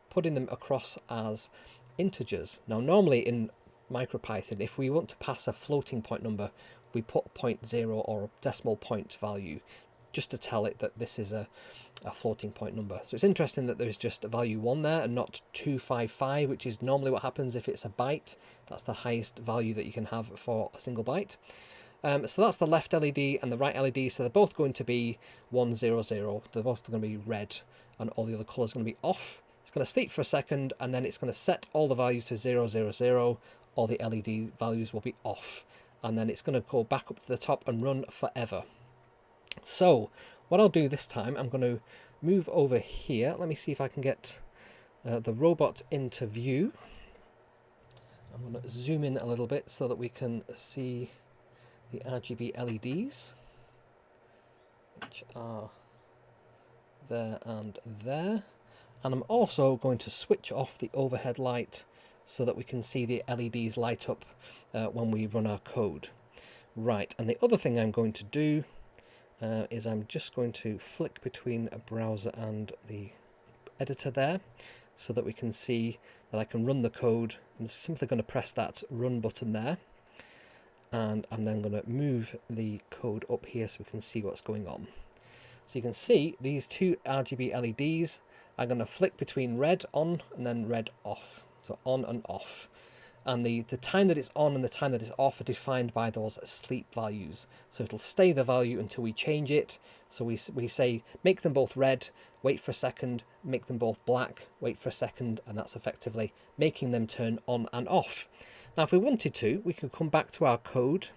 putting them across as integers. Now normally in MicroPython, if we want to pass a floating point number, we put a 0.0 or a decimal point value just to tell it that this is a floating point number. So it's interesting that there's just a value 1 there and not 255, which is normally what happens if it's a byte. That's the highest value that you can have for a single byte. So that's the left LED and the right LED, so they're both going to be 100. They're both going to be red, and all the other colours are going to be off. It's going to sleep for a second, and then it's going to set all the values to 000. All the LED values will be off, and then it's going to go back up to the top and run forever. So what I'll do this time, I'm going to move over here. Let me see if I can get the robot into view. I'm going to zoom in a little bit so that we can see the RGB LEDs, which are there and there. And I'm also going to switch off the overhead light so that we can see the LEDs light up when we run our code. Right, and the other thing I'm going to do is I'm just going to flick between a browser and the editor there so that we can see that I can run the code. I'm simply going to press that run button there, and I'm then going to move the code up here so we can see what's going on. So you can see these two RGB LEDs are going to flick between red on and then red off. So on and off. And the time that it's on and the time that it's off are defined by those sleep values. So it'll stay the value until we change it. So we say make them both red, wait for a second, make them both black, wait for a second, and that's effectively making them turn on and off. Now if we wanted to, we could come back to our code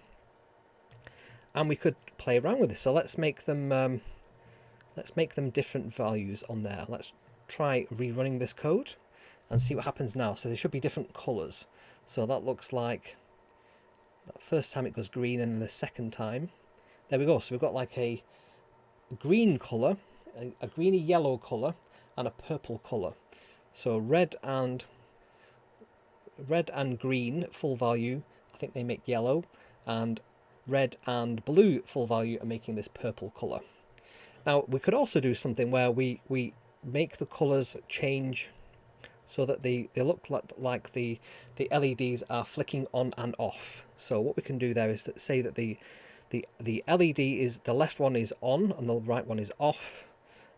and we could play around with this. So let's make them different values on there. Let's try rerunning this code and see what happens now. So there should be different colours. So that looks like that first time it goes green, and then the second time, there we go. So we've got like a green colour, a greeny yellow colour, and a purple colour. So red and green full value, I think they make yellow, and red and blue full value are making this purple colour. Now we could also do something where we make the colours change so that they look like the LEDs are flicking on and off. So what we can do there is that say that the LED is, the left one is on and the right one is off,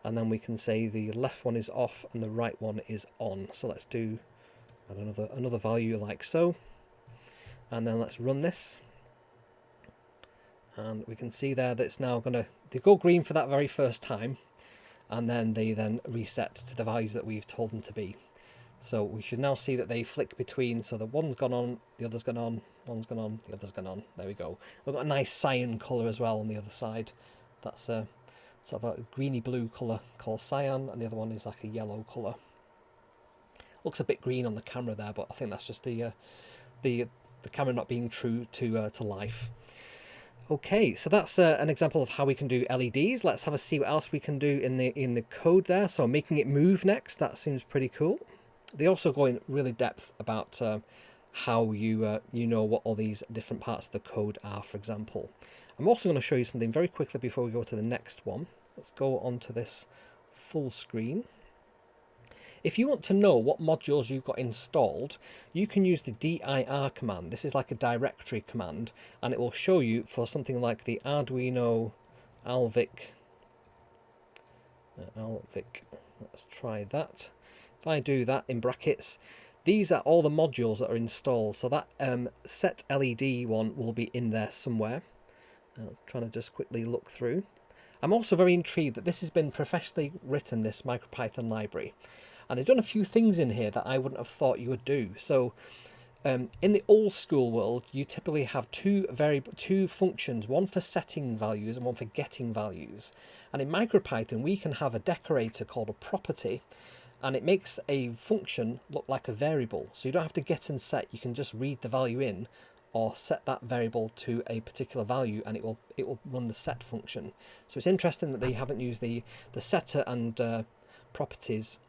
and then we can say the left one is off and the right one is on. So let's do another value like so, and then let's run this, and we can see there that it's now they go green for that very first time, and then they reset to the values that we've told them to be. So we should now see that they flick between, so the one's gone on, the other's gone on, one's gone on, the other's gone on. There we go. We've got a nice cyan colour as well on the other side. That's a sort of a greeny blue colour called cyan, and the other one is like a yellow colour. Looks a bit green on the camera there, but I think that's just the camera not being true to life. Okay, so that's an example of how we can do LEDs. Let's have a see what else we can do in the code there. So making it move next, that seems pretty cool. They also go in really depth about how you know what all these different parts of the code are, for example. I'm also going to show you something very quickly before we go to the next one. Let's go on to this full screen. If you want to know what modules you've got installed, you can use the dir command. This is like a directory command, and it will show you for something like the Arduino Alvik. Let's try that. If I do that in brackets, these are all the modules that are installed. So that set LED one will be in there somewhere. I'm trying to just quickly look through. I'm also very intrigued that this has been professionally written, this MicroPython library. And they've done a few things in here that I wouldn't have thought you would do. So in the old school world, you typically have two functions, one for setting values and one for getting values. And in MicroPython, we can have a decorator called a property, and it makes a function look like a variable. So you don't have to get and set, you can just read the value in or set that variable to a particular value, and it will run the set function. So it's interesting that they haven't used the setter and properties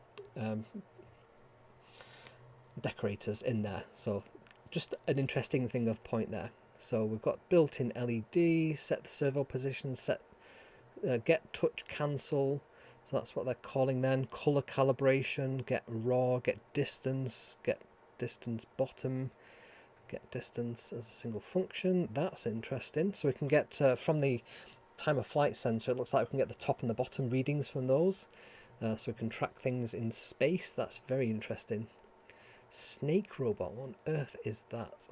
decorators in there. So just an interesting thing of point there. So we've got built-in LED, set the servo position, set get touch cancel. So that's what they're calling then. Color calibration, get raw, get distance bottom, Get distance as a single function. That's interesting. So we can get from the time of flight sensor, it looks like we can get the top and the bottom readings from those. So we can track things in space. That's very interesting. Snake robot, what on earth is that?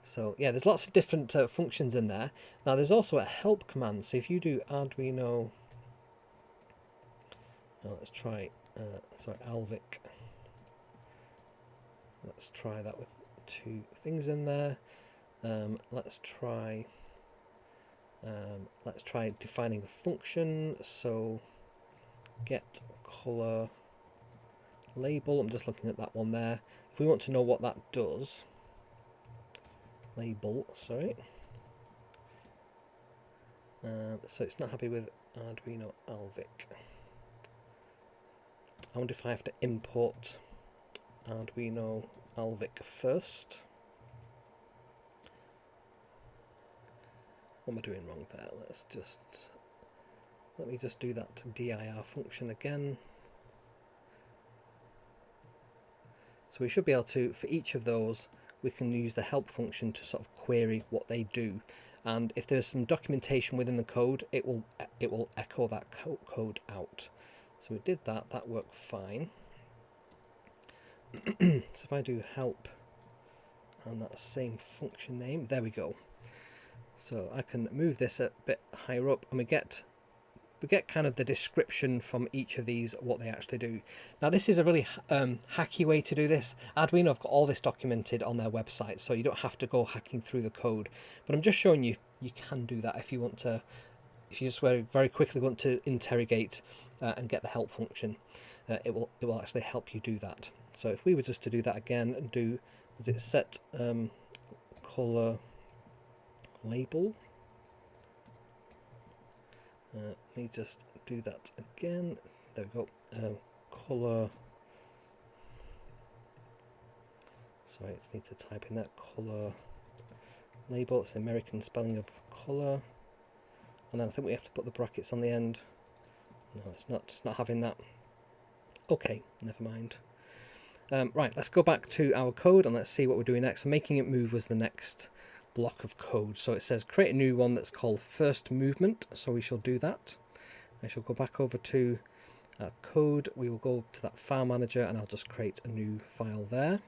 So yeah, there's lots of different functions in there. Now there's also a help command. So if you do Arduino, let's try, Alvik. Let's try that with 2 things in there. Let's try defining a function. So get color label. I'm just looking at that one there. If we want to know what that does, label, sorry. So it's not happy with Arduino Alvik. I wonder if I have to import Arduino Alvik first. What am I doing wrong there? Let me just do that dir function again. So we should be able to, for each of those, we can use the help function to sort of query what they do. And if there's some documentation within the code, it will echo that code out. So we did that, that worked fine. So if I do help and that same function name, there we go. So I can move this a bit higher up, and we get kind of the description from each of these, what they actually do. Now this is a really hacky way to do this. Arduino have got all this documented on their website, so you don't have to go hacking through the code. But I'm just showing you, you can do that if you want to, if you just very quickly want to interrogate and get the help function. It will actually help you do that. So if we were just to do that again and do, was it set color label? Let me just do that again. There we go. Color. Sorry, I just need to type in that color label. It's the American spelling of color. And then I think we have to put the brackets on the end. No, it's not having that. Okay, never mind. Right, let's go back to our code and let's see what we're doing next. So making it move was the next block of code. So it says create a new one that's called first movement. So we shall do that. I shall go back over to our code. We will go to that file manager and I'll just create a new file there.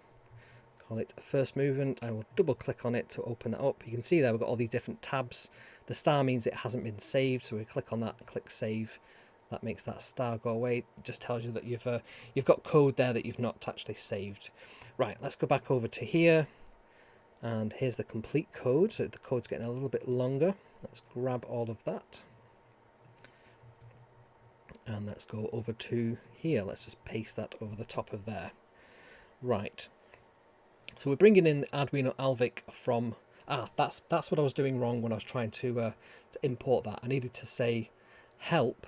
Call it first movement. I will double click on it to open that up. You can see there we've got all these different tabs. The star means it hasn't been saved, so we click on that and click save. That makes that star go away. It just tells you that you've got code there that you've not actually saved. Right, let's go back over to here. And here's the complete code. So the code's getting a little bit longer. Let's grab all of that. And let's go over to here. Let's just paste that over the top of there. Right. So we're bringing in Arduino Alvik from... that's what I was doing wrong when I was trying to import that. I needed to say help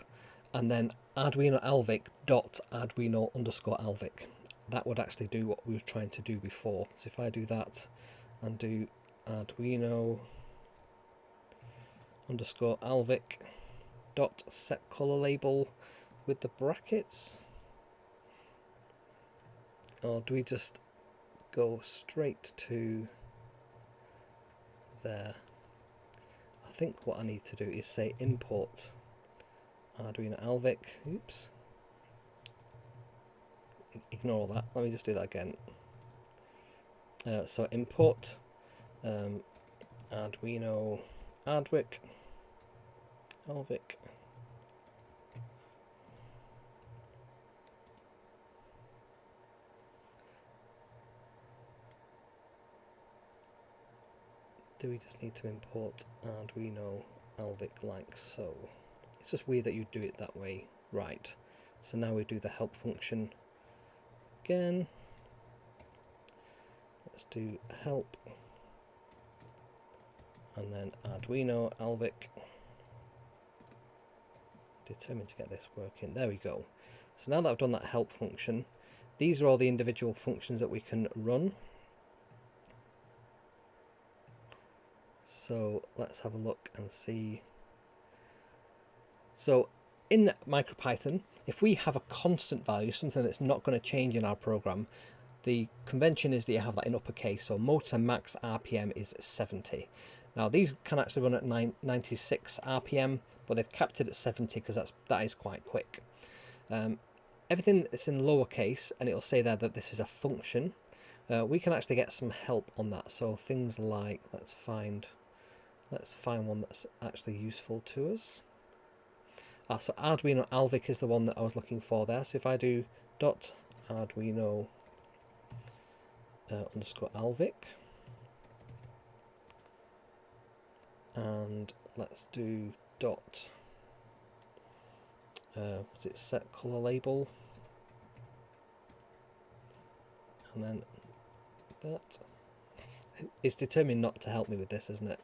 and then Arduino Alvik dot Arduino _ Alvik. That would actually do what we were trying to do before. So if I do that and do Arduino _ Alvik dot set color label with the brackets, or do we just go straight to there? I think what I need to do is say import Arduino Alvik. Oops. Ignore all that. Let me just do that again. So import Arduino Alvik. Do we just need to import Arduino Alvik like so? It's just weird that you do it that way. Right. So now we do the help function again. Let's do help. And then Arduino Alvik. Determined to get this working. There we go. So now that I've done that help function, these are all the individual functions that we can run. So let's have a look and see. So in MicroPython, if we have a constant value, something that's not going to change in our program, the convention is that you have that in uppercase. So motor max RPM is 70. Now these can actually run at 96 RPM, but they've capped it at 70 because that is quite quick. Everything that's in lowercase, and it'll say there that this is a function. We can actually get some help on that. So things like, let's find one that's actually useful to us. So Arduino Alvik is the one that I was looking for there. So if I do dot Arduino underscore Alvik, and let's do dot was it set color label, and then that it's determined not to help me with this, isn't it?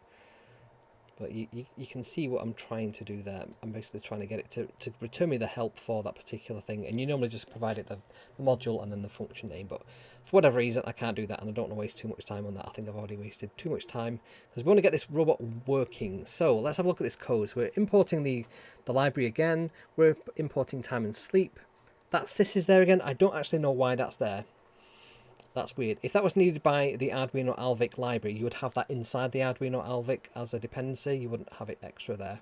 But you can see what I'm trying to do there. I'm basically trying to get it to return me the help for that particular thing, and you normally just provide it the module and then the function name, but for whatever reason I can't do that, and I don't want to waste too much time on that. I think I've already wasted too much time because we want to get this robot working. So let's have a look at this code. So we're importing the library again, we're importing time and sleep. That sys is there again. I don't actually know why that's there. That's weird. If that was needed by the Arduino Alvik library, you would have that inside the Arduino Alvik as a dependency. You wouldn't have it extra there.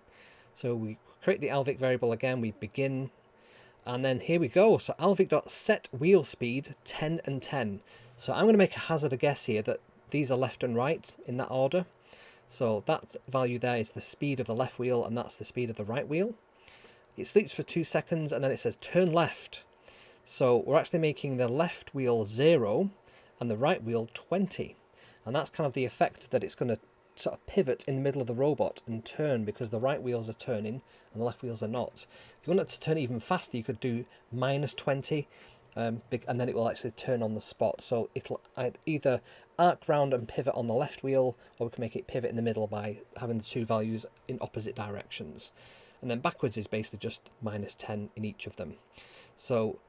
So we create the Alvik variable again. We begin, and then here we go. So alvik.set wheel speed 10 and 10. So I'm going to make a hazard a guess here that these are left and right in that order. So that value there is the speed of the left wheel, and that's the speed of the right wheel. It sleeps for 2 seconds, and then it says turn left. So we're actually making the left wheel 0 and the right wheel 20, and that's kind of the effect that it's going to sort of pivot in the middle of the robot and turn because the right wheels are turning and the left wheels are not. If you want it to turn even faster, you could do -20, and then it will actually turn on the spot. So it'll either arc round and pivot on the left wheel, or we can make it pivot in the middle by having the two values in opposite directions. And then backwards is basically just -10 in each of them. So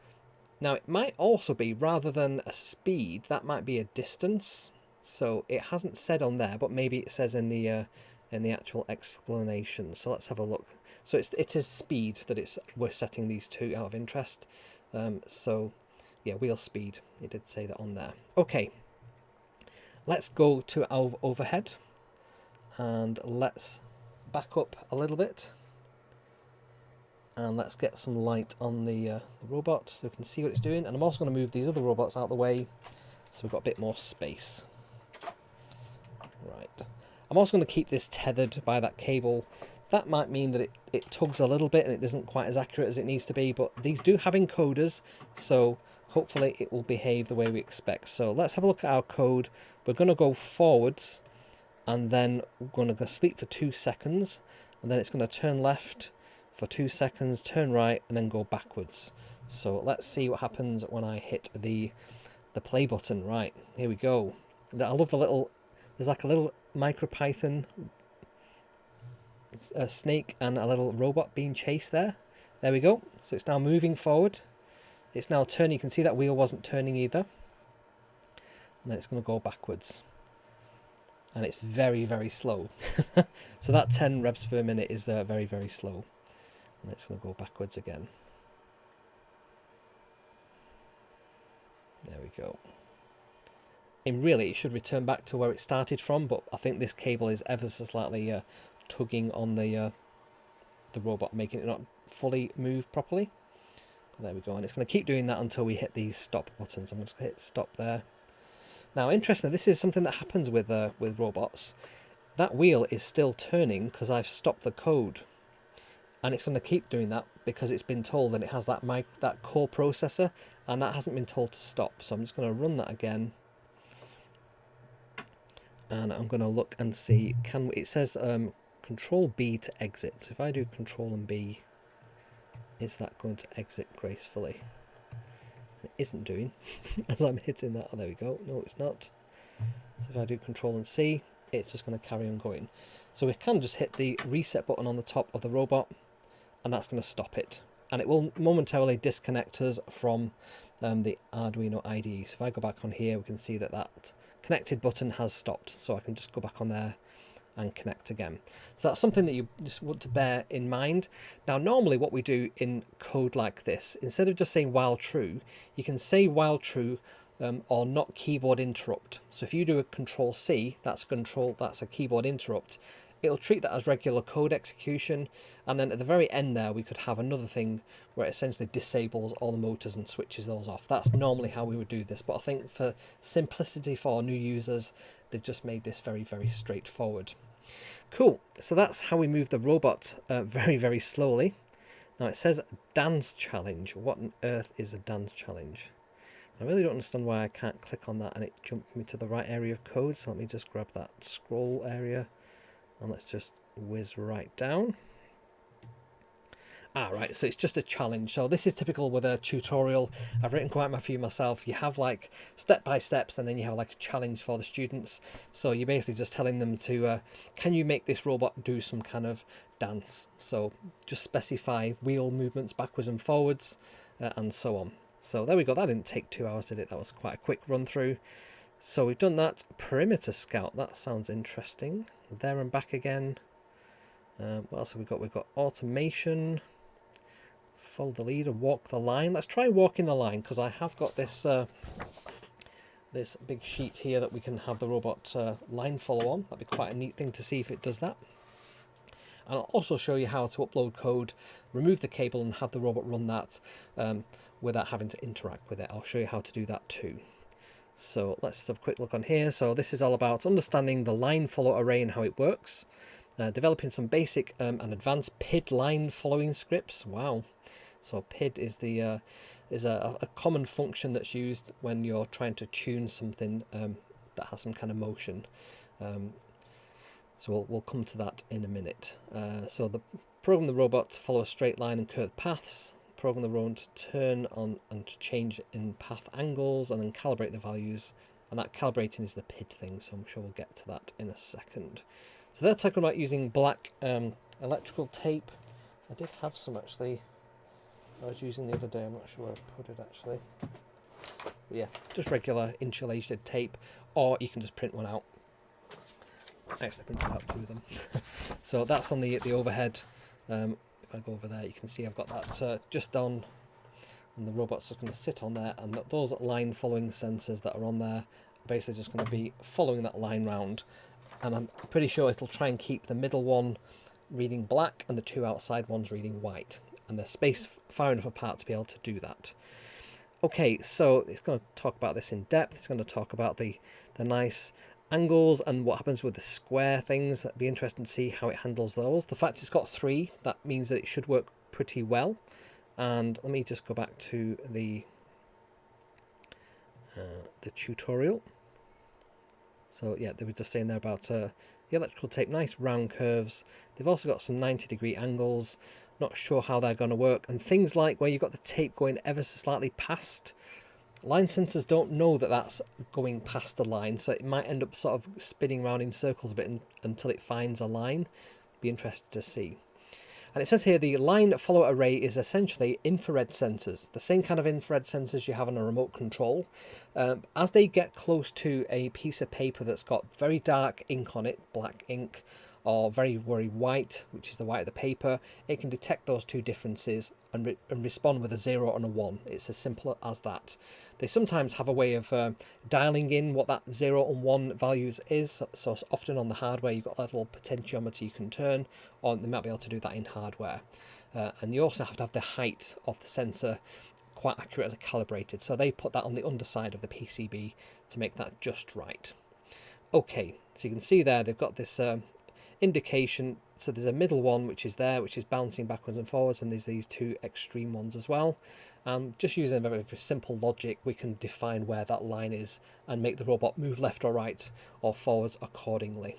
now it might also be, rather than a speed, that might be a distance. So it hasn't said on there, but maybe it says in the actual explanation. So let's have a look. So it is speed that we're setting these two out of interest. So yeah, wheel speed. It did say that on there. Okay, let's go to our overhead and let's back up a little bit. And let's get some light on the robot so we can see what it's doing. And I'm also going to move these other robots out of the way so we've got a bit more space. Right. I'm also going to keep this tethered by that cable. That might mean that it tugs a little bit and it isn't quite as accurate as it needs to be, but these do have encoders, so hopefully it will behave the way we expect. So let's have a look at our code. We're going to go forwards, and then we're going to go sleep for 2 seconds, and then it's going to turn left for 2 seconds, turn right, and then go backwards. So let's see what happens when I hit the play button. Right, here we go. I love the little, there's like a little MicroPython snake and a little robot being chased there. There we go. So it's now moving forward. It's now turning. You can see that wheel wasn't turning either. And then it's going to go backwards. And it's very, very slow. So that 10 revs per minute is very, very slow. And it's going to go backwards again. There we go. And really, it should return back to where it started from, but I think this cable is ever so slightly tugging on the robot, making it not fully move properly. There we go, and it's going to keep doing that until we hit these stop buttons. I'm just going to hit stop there. Now, interestingly, this is something that happens with robots. That wheel is still turning because I've stopped the code. And it's going to keep doing that because it's been told that it has that core processor, and that hasn't been told to stop. So I'm just going to run that again. And I'm going to look and see, it says Control B to exit. So if I do Control and B, is that going to exit gracefully? It isn't doing, as I'm hitting that. Oh, there we go. No, it's not. So if I do Control and C, it's just going to carry on going. So we can just hit the reset button on the top of the robot, and that's going to stop it. And it will momentarily disconnect us from the Arduino IDE. So if I go back on here, we can see that that connected button has stopped. So I can just go back on there and connect again. So that's something that you just want to bear in mind. Now, normally what we do in code like this, instead of just saying while true, you can say while true or not keyboard interrupt. So if you do a Control C, that's a keyboard interrupt. It'll treat that as regular code execution, and then at the very end there we could have another thing where it essentially disables all the motors and switches those off. That's normally how we would do this, but I think for simplicity for new users, they've just made this very, very straightforward. Cool, so that's how we move the robot very, very slowly. Now it says dance challenge. What on earth is a dance challenge? I really don't understand why I can't click on that and it jumped me to the right area of code, so let me just grab that scroll area and let's just whiz right down. Right, so it's just a challenge. So this is typical with a tutorial. I've written quite a few myself. You have like step-by-steps and then you have like a challenge for the students. So you're basically just telling them to, can you make this robot do some kind of dance? So just specify wheel movements backwards and forwards and so on. So there we go. That didn't take 2 hours, did it? That was quite a quick run through. So we've done that. Perimeter scout. That sounds interesting. There and back again. What else have we got? We've got automation. Follow the leader, walk the line. Let's try walking the line because I have got this this big sheet here that we can have the robot line follow on. That'd be quite a neat thing to see if it does that. And I'll also show you how to upload code, remove the cable and have the robot run that without having to interact with it. I'll show you how to do that too. So let's have a quick look on here. So this is all about understanding the line follow array and how it works. Developing some basic and advanced PID line following scripts. Wow. So PID is the a common function that's used when you're trying to tune something that has some kind of motion. So we'll come to that in a minute. So program the robot to follow a straight line and curved paths. Program the robot to turn on and to change in path angles, and then calibrate the values. And that calibrating is the PID thing, so I'm sure we'll get to that in a second. So they're talking about using black electrical tape. I did have some actually. I was using the other day. I'm not sure where I put it actually. But yeah, just regular insulated tape, or you can just print one out. I actually printed out 2 of them. So that's on the overhead. If I go over there, you can see I've got that just on, and the robot's just going to sit on there, and those line following sensors that are on there are basically just going to be following that line round. And I'm pretty sure it'll try and keep the middle one reading black and the 2 outside ones reading white. And they're spaced far enough apart to be able to do that. Okay, so it's going to talk about this in depth. It's going to talk about the nice angles and what happens with the square things. That'd be interesting to see how it handles those. The fact it's got 3, that means that it should work pretty well. And let me just go back to the tutorial. So yeah, they were just saying there about the electrical tape, nice round curves. They've also got some 90-degree angles. Not sure how they're going to work. And things like where you've got the tape going ever so slightly past. Line sensors don't know that that's going past the line, so it might end up sort of spinning around in circles a bit until it finds a line. Be interested to see. And it says here the line follow array is essentially infrared sensors, the same kind of infrared sensors you have on a remote control. As they get close to a piece of paper that's got very dark ink on it, black ink, or very, very white, which is the white of the paper, it can detect those 2 differences and respond with a 0 and a 1. It's as simple as that. They sometimes have a way of dialing in what that 0 and 1 values is. So often on the hardware you've got a little potentiometer you can turn, or they might be able to do that in hardware. And you also have to have the height of the sensor quite accurately calibrated. So they put that on the underside of the PCB to make that just right. Okay, so you can see there they've got this indication. So there's a middle one which is there, which is bouncing backwards and forwards, and there's these 2 extreme ones as well. Just using a very, very simple logic, we can define where that line is and make the robot move left or right or forwards accordingly.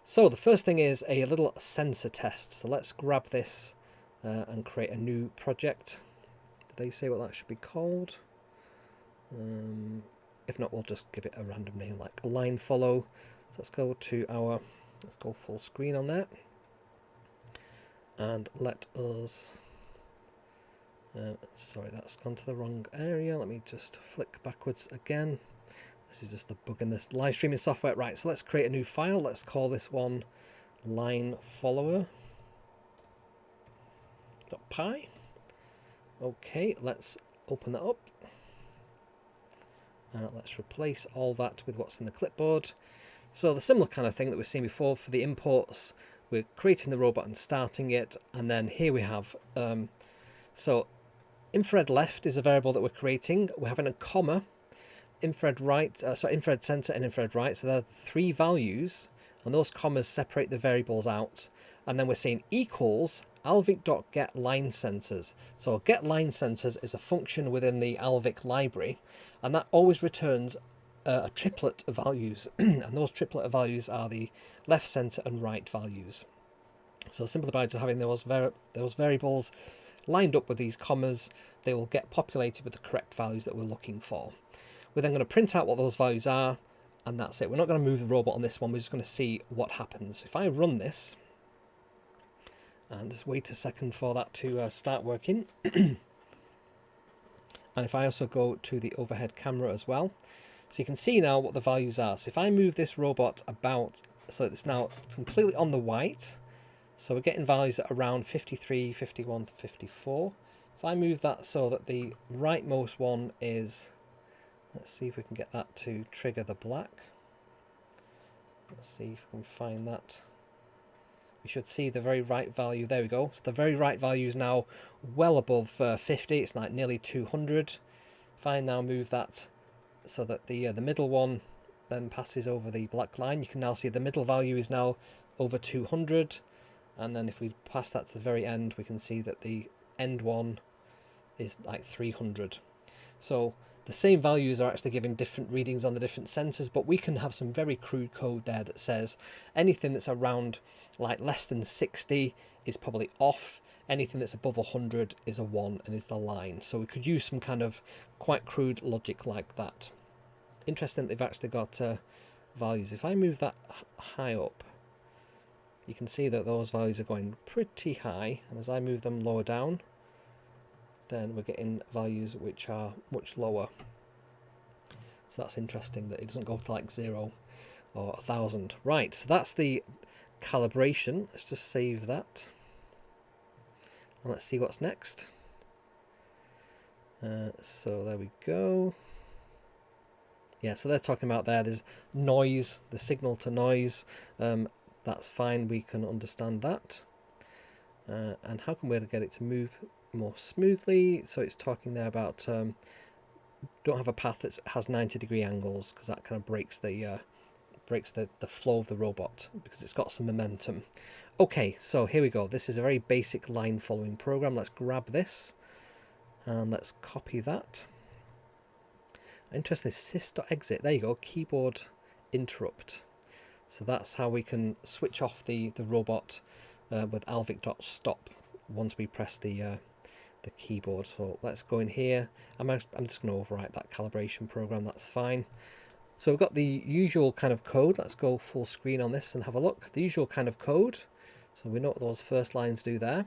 So the first thing is a little sensor test. So let's grab this and create a new project. Did they say what that should be called? If not, we'll just give it a random name like line follow. So let's go to our, let's go full screen on that. And let us, sorry, that's gone to the wrong area. Let me just flick backwards again. This is just the bug in this live streaming software. Right, so let's create a new file. Let's call this one line follower.py. Okay, let's open that up. Let's replace all that with what's in the clipboard. So the similar kind of thing that we've seen before for the imports, we're creating the robot and starting it, and then here we have, so infrared left is a variable that we're creating. We're having a comma, infrared right, infrared center and infrared right, so there are 3 values, and those commas separate the variables out. And then we're saying equals alvic.get line sensors. So get line sensors is a function within the ALVIC library, and that always returns a triplet of values, and those triplet of values are the left, center, and right values. So simply by just having those variables lined up with these commas, they will get populated with the correct values that we're looking for. We're then going to print out what those values are, and that's it. We're not going to move the robot on this one, we're just going to see what happens. If I run this, and just wait a second for that to start working, and if I also go to the overhead camera as well, so you can see now what the values are. So if I move this robot about, so it's now completely on the white, so we're getting values at around 53, 51, 54. If I move that so that the rightmost one is, let's see if we can get that to trigger the black. Let's see if we can find that. We should see the very right value. There we go. So the very right value is now well above 50. It's like nearly 200. If I now move that so that the middle one then passes over the black line, you can now see the middle value is now over 200. And then if we pass that to the very end, we can see that the end one is like 300. So the same values are actually giving different readings on the different sensors, but we can have some very crude code there that says anything that's around like less than 60 is probably off, anything that's above 100 is a 1 and is the line. So we could use some kind of quite crude logic like that. Interesting, they've actually got values. If I move that high up, you can see that those values are going pretty high, and as I move them lower down, then we're getting values which are much lower. So that's interesting that it doesn't go to like 0 or 1000. Right, so that's the calibration. Let's just save that. And let's see what's next. So there we go. Yeah, so they're talking about there's noise, the signal to noise. That's fine, we can understand that. And how can we get it to move more smoothly? So it's talking there about don't have a path that has 90-degree angles, because that kind of breaks the flow of the robot, because it's got some momentum. Okay, so here we go. This is a very basic line following program. Let's grab this and let's copy that. Interesting, sys.exit. There you go, keyboard interrupt. So that's how we can switch off the robot with alvic.stop once we press the keyboard. So let's go in here. I'm just going to overwrite that calibration program. That's fine. So we've got the usual kind of code. Let's go full screen on this and have a look. The usual kind of code. So we know what those first lines do there.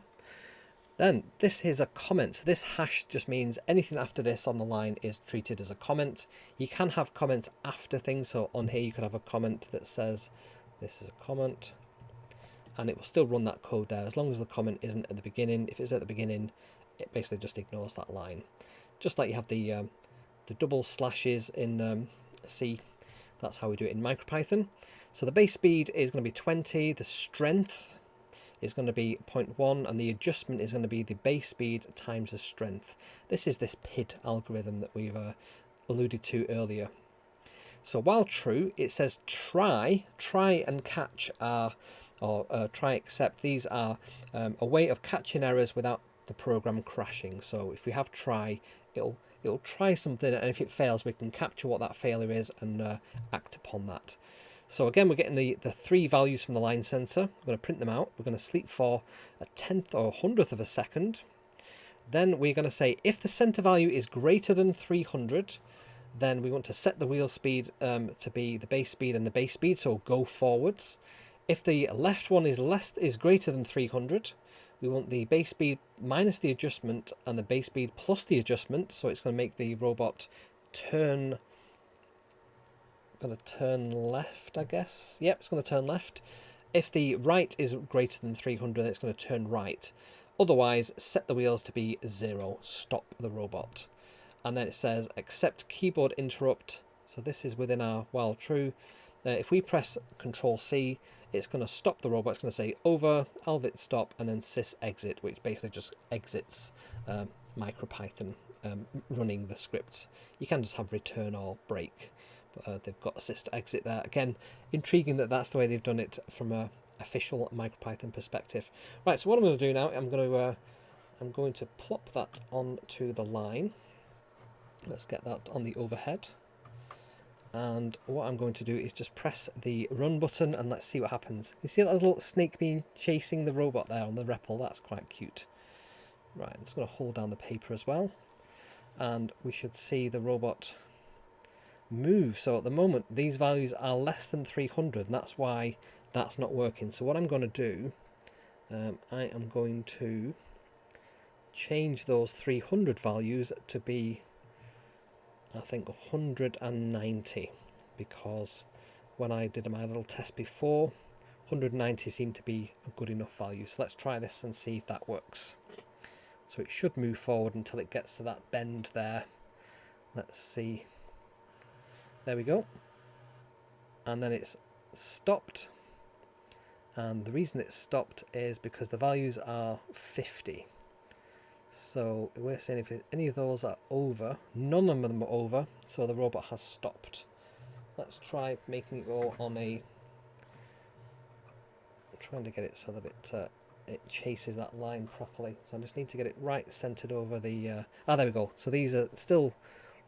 Then this is a comment. So this hash just means anything after this on the line is treated as a comment. You can have comments after things. So on here you could have a comment that says this is a comment, and it will still run that code there as long as the comment isn't at the beginning. If it's at the beginning, it basically just ignores that line. Just like you have the double slashes in C. That's how we do it in MicroPython. So the base speed is going to be 20. The strength is going to be 0.1, and the adjustment is going to be the base speed times the strength. This is this PID algorithm that we've alluded to earlier. So while true, it says try and catch are, or try except. These are a way of catching errors without the program crashing. So if we have try, it'll try something, and if it fails, we can capture what that failure is and act upon that. So again, we're getting the 3 values from the line sensor. We're going to print them out. We're going to sleep for a 10th or 100th of a second. Then we're going to say if the center value is greater than 300, then we want to set the wheel speed to be the base speed and the base speed, so go forwards. If the left one is greater than 300, we want the base speed minus the adjustment and the base speed plus the adjustment, so it's going to make the robot turn. Going to turn left, I guess. Yep, it's going to turn left. If the right is greater than 300, it's going to turn right. Otherwise, set the wheels to be 0. Stop the robot. and then it says accept keyboard interrupt. So this is within our while true. If we press Control C, it's going to stop the robot. It's going to say over, Alvik stop, and then sys exit, which basically just exits MicroPython running the script. You can just have return or break, but they've got sys to exit there. Again, intriguing that that's the way they've done it from a official MicroPython perspective. Right, so what I'm going to do now, I'm going to plop that onto the line. Let's get that on the overhead. And what I'm going to do is just press the run button and let's see what happens. You see that little snake being chasing the robot there on the REPL? That's quite cute. Right, I'm just going to hold down the paper as well. And we should see the robot move. So at the moment, these values are less than 300, and that's why that's not working. So what I'm going to do, I am going to change those 300 values to be, I think, 190, because when I did my little test before, 190 seemed to be a good enough value. So let's try this and see if that works. So it should move forward until it gets to that bend there. Let's see. There we go. And then it's stopped. And the reason it's stopped is because the values are 50. So we're saying if any of those are over, none of them are over, so the robot has stopped. Let's try making it go on a... I'm trying to get it so that it chases that line properly. So I just need to get it right centered over the... there we go. So these are still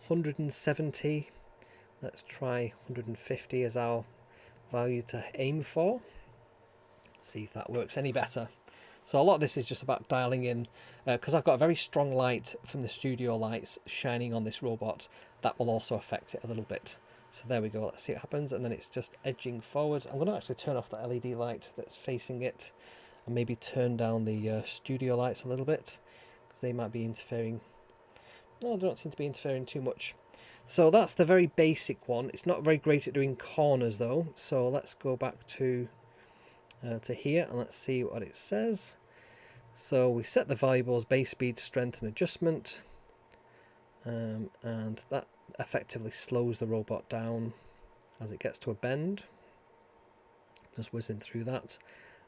170. Let's try 150 as our value to aim for. See if that works any better. So a lot of this is just about dialing in, because I've got a very strong light from the studio lights shining on this robot. That will also affect it a little bit. So there we go, let's see what happens. And then it's just edging forward. I'm going to actually turn off the LED light that's facing it, and maybe turn down the studio lights a little bit, because they might be interfering. No, they don't seem to be interfering too much. So that's the very basic one. It's not very great at doing corners though. So let's go back to here and let's see what it says. So we set the variables base speed, strength and adjustment, and that effectively slows the robot down as it gets to a bend. Just whizzing through that.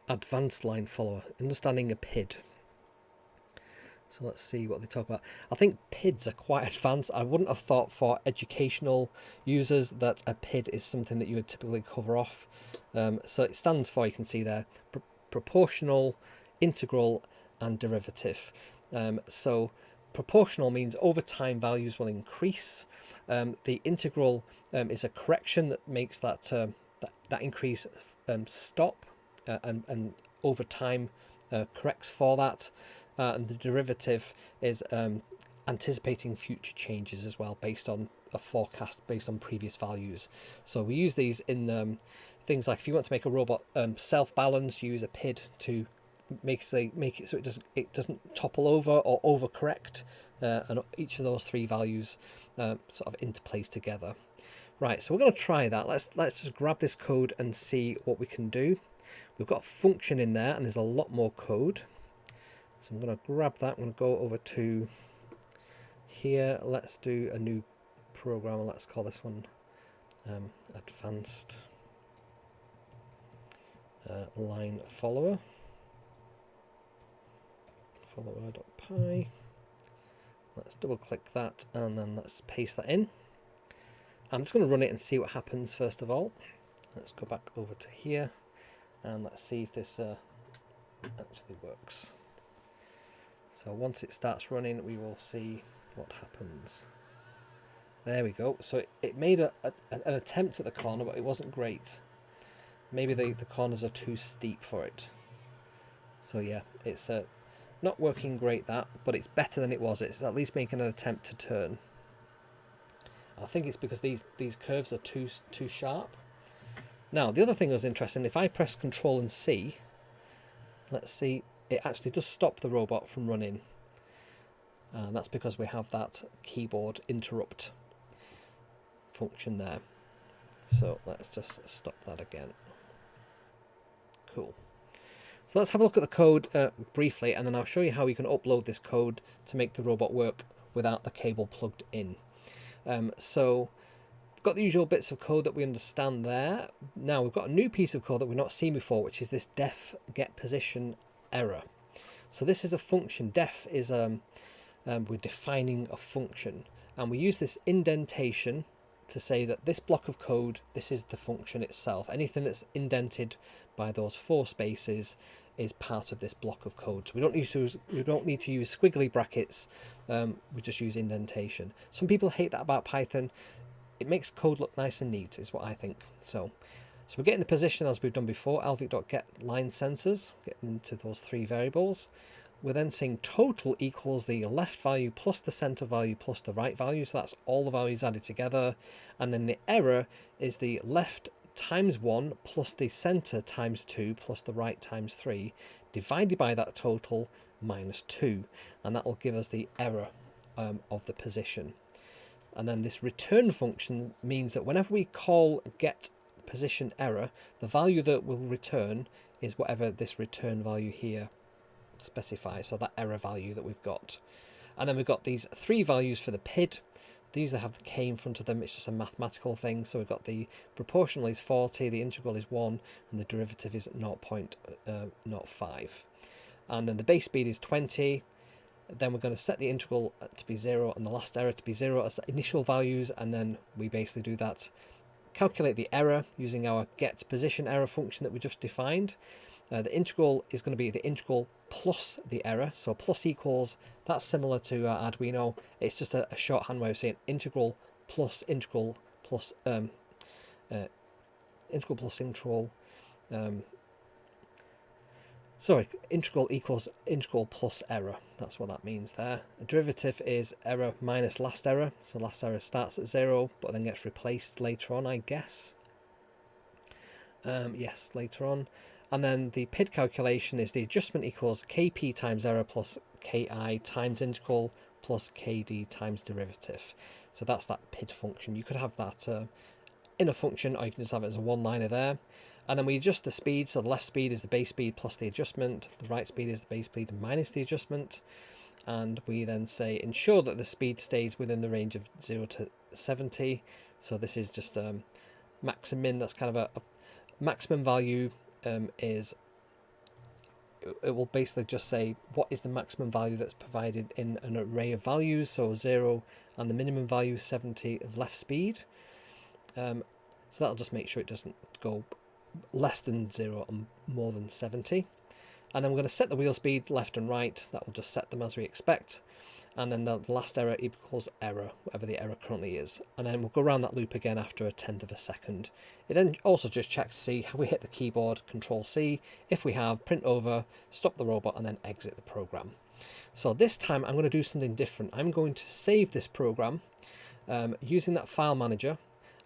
Advanced line follower, understanding a PID. So let's see what they talk about. I think PIDs are quite advanced. I wouldn't have thought for educational users that a PID is something that you would typically cover off. So it stands for, you can see there, proportional, integral and derivative. So proportional means over time values will increase. The integral is a correction that makes that that increase stop, and over time corrects for that. And the derivative is anticipating future changes as well, based on a forecast based on previous values. So we use these in things like if you want to make a robot self-balance, you use a PID to make it so it doesn't topple over or overcorrect, and each of those three values sort of interplays together. Right, so we're going to try that. Let's just grab this code and see what we can do. We've got a function in there, and there's a lot more code. So I'm going to grab that. I'm going to go over to here. Let's do a new program. Let's call this one Advanced Line Follower. Follower.py. Let's double click that and then let's paste that in. I'm just going to run it and see what happens first of all. Let's go back over to here and let's see if this actually works. So once it starts running, we will see what happens. There we go. So it made an attempt at the corner, but it wasn't great. Maybe the corners are too steep for it. So yeah, it's not working great, that, but it's better than it was. It's at least making an attempt to turn. I think it's because these curves are too sharp. Now, the other thing that was interesting, if I press Control and C, let's see, it actually does stop the robot from running. And that's because we have that keyboard interrupt function there. So let's just stop that again. Cool. So let's have a look at the code briefly, and then I'll show you how we can upload this code to make the robot work without the cable plugged in. So we've got the usual bits of code that we understand there. Now we've got a new piece of code that we've not seen before, which is this def get position error. So this is a function. Def is we're defining a function, and we use this indentation to say that this block of code, this is the function itself. Anything that's indented by those 4 spaces is part of this block of code. So we don't need to use squiggly brackets. We just use indentation. Some people hate that about Python. It makes code look nice and neat, is what I think. So we're getting the position as we've done before. Alvik.get line sensors, getting into those 3 variables. We're then saying total equals the left value plus the center value plus the right value. So that's all the values added together. And then the error is the left times 1 plus the center times 2 plus the right times 3 divided by that total minus 2. And that will give us the error of the position. And then this return function means that whenever we call get position error, the value that will return is whatever this return value here specifies, so that error value that we've got. And then we've got these 3 values for the PID. These that have the k in front of them, it's just a mathematical thing. So we've got the proportional is 40, the integral is 1, and the derivative is 0.05. And then the base speed is 20. Then we're going to set the integral to be 0 and the last error to be 0 as the initial values, and then we basically do that. Calculate the error using our get position error function that we just defined. The integral is going to be the integral plus the error, so plus equals, that's similar to Arduino. It's just a shorthand way of saying integral plus integral plus integral equals integral plus error. That's what that means there. A derivative is error minus last error, so last error starts at 0 but then gets replaced later on, I guess. Yes, later on. And then the PID calculation is the adjustment equals kp times error plus ki times integral plus kd times derivative. So that's that PID function. You could have that in a function, or you can just have it as a one-liner there. And then we adjust the speed, so the left speed is the base speed plus the adjustment, the right speed is the base speed minus the adjustment. And we then say ensure that the speed stays within the range of 0 to 70. So this is just max and min, that's kind of a maximum value. It will basically just say what is the maximum value that's provided in an array of values, so 0 and the minimum value is 70 of left speed. So that'll just make sure it doesn't go less than 0 and more than 70. And then we're going to set the wheel speed left and right. That will just set them as we expect. And then the last error equals error, whatever the error currently is. And then we'll go around that loop again after a 1/10 of a second. It then also just checks to see have we hit the keyboard, Control C. If we have, print over, stop the robot, and then exit the program. So this time I'm going to do something different. I'm going to save this program using that file manager.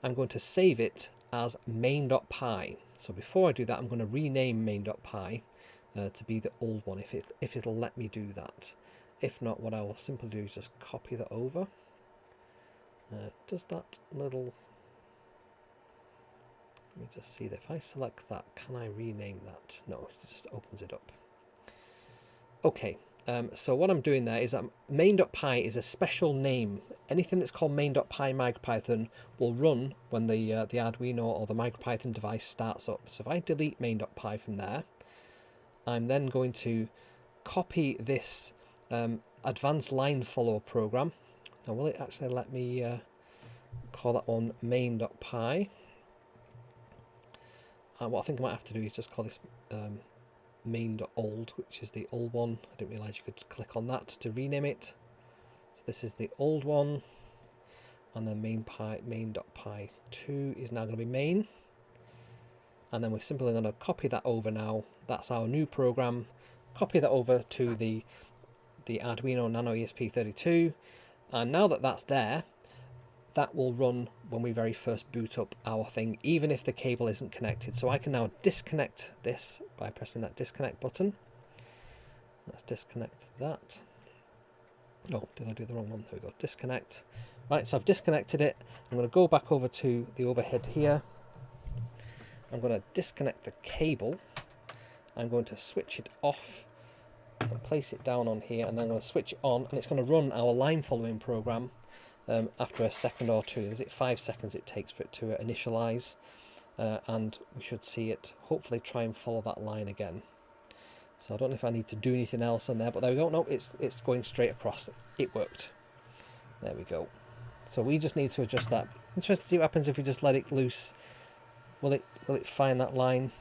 I'm going to save it as main.py. So before I do that, I'm going to rename main.py to be the old one, if it'll let me do that. If not, what I will simply do is just copy that over. Does that little... Let me just see that if I select that, can I rename that? No, it just opens it up. Okay, so what I'm doing there is that main.py is a special name. Anything that's called main.py MicroPython will run when the Arduino or the MicroPython device starts up. So if I delete main.py from there, I'm then going to copy this advanced line follow program. Now will it actually let me call that one main.py? What I think I might have to do is just call this main.old, which is the old one. I didn't realise you could click on that to rename it. So this is the old one, and then main.py 2 is now going to be main. And then we're simply going to copy that over now. That's our new program. Copy that over to the Arduino Nano ESP32, and now that that's there, that will run when we very first boot up our thing, even if the cable isn't connected. So I can now disconnect this by pressing that disconnect button. Let's disconnect that. Oh, did I do the wrong one? There we go, disconnect. Right, so I've disconnected it. I'm going to go back over to the overhead here. I'm going to disconnect the cable. I'm going to switch it off I'll place it down on here, and then I'm going to switch it on, and it's going to run our line following program after a second or two. Is it 5 seconds it takes for it to initialize, and we should see it hopefully try and follow that line again. So I don't know if I need to do anything else on there, but there we go. No, it's going straight across. It worked. There we go. So we just need to adjust that. Interested to see what happens if we just let it loose. Will it find that line?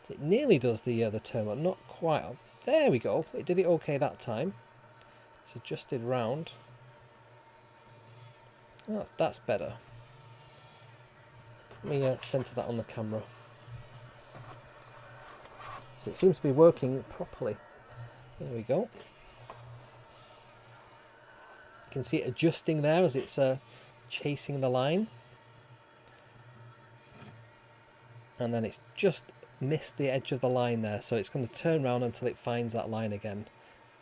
It nearly does the turn, but not quite. There we go. It did it okay that time. It's adjusted round. Oh, that's better. Let me center that on the camera. So it seems to be working properly. There we go. You can see it adjusting there as it's chasing the line. And then it's just missed the edge of the line there, so it's going to turn around until it finds that line again.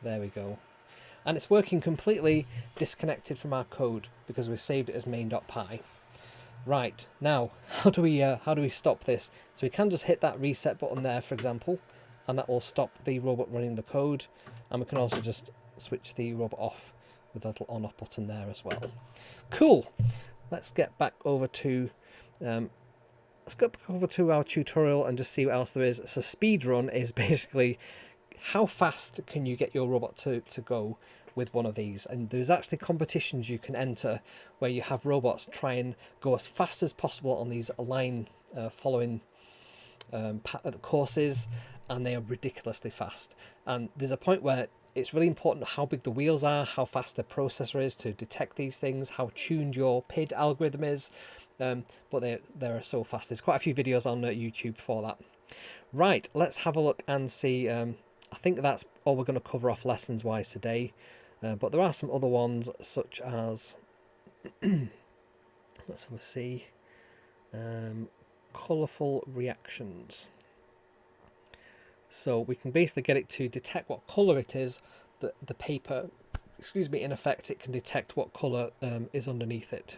There we go. And it's working completely disconnected from our code because we saved it as main.py. Right, now how do we stop this? So we can just hit that reset button there, for example, and that will stop the robot running the code. And we can also just switch the robot off with a little on-off button there as well. Cool. Let's get back over to our tutorial and just see what else there is. So speedrun is basically how fast can you get your robot to go with one of these, and there's actually competitions you can enter where you have robots try and go as fast as possible on these line following courses, and they are ridiculously fast. And there's a point where it's really important how big the wheels are, how fast the processor is to detect these things, how tuned your PID algorithm is, but they're so fast. There's quite a few videos on YouTube for that. Right, let's have a look and see. I think that's all we're going to cover off lessons wise today, but there are some other ones such as let's have a see. Colourful reactions. So we can basically get it to detect what colour it is. The paper, excuse me, in effect, it can detect what colour is underneath it.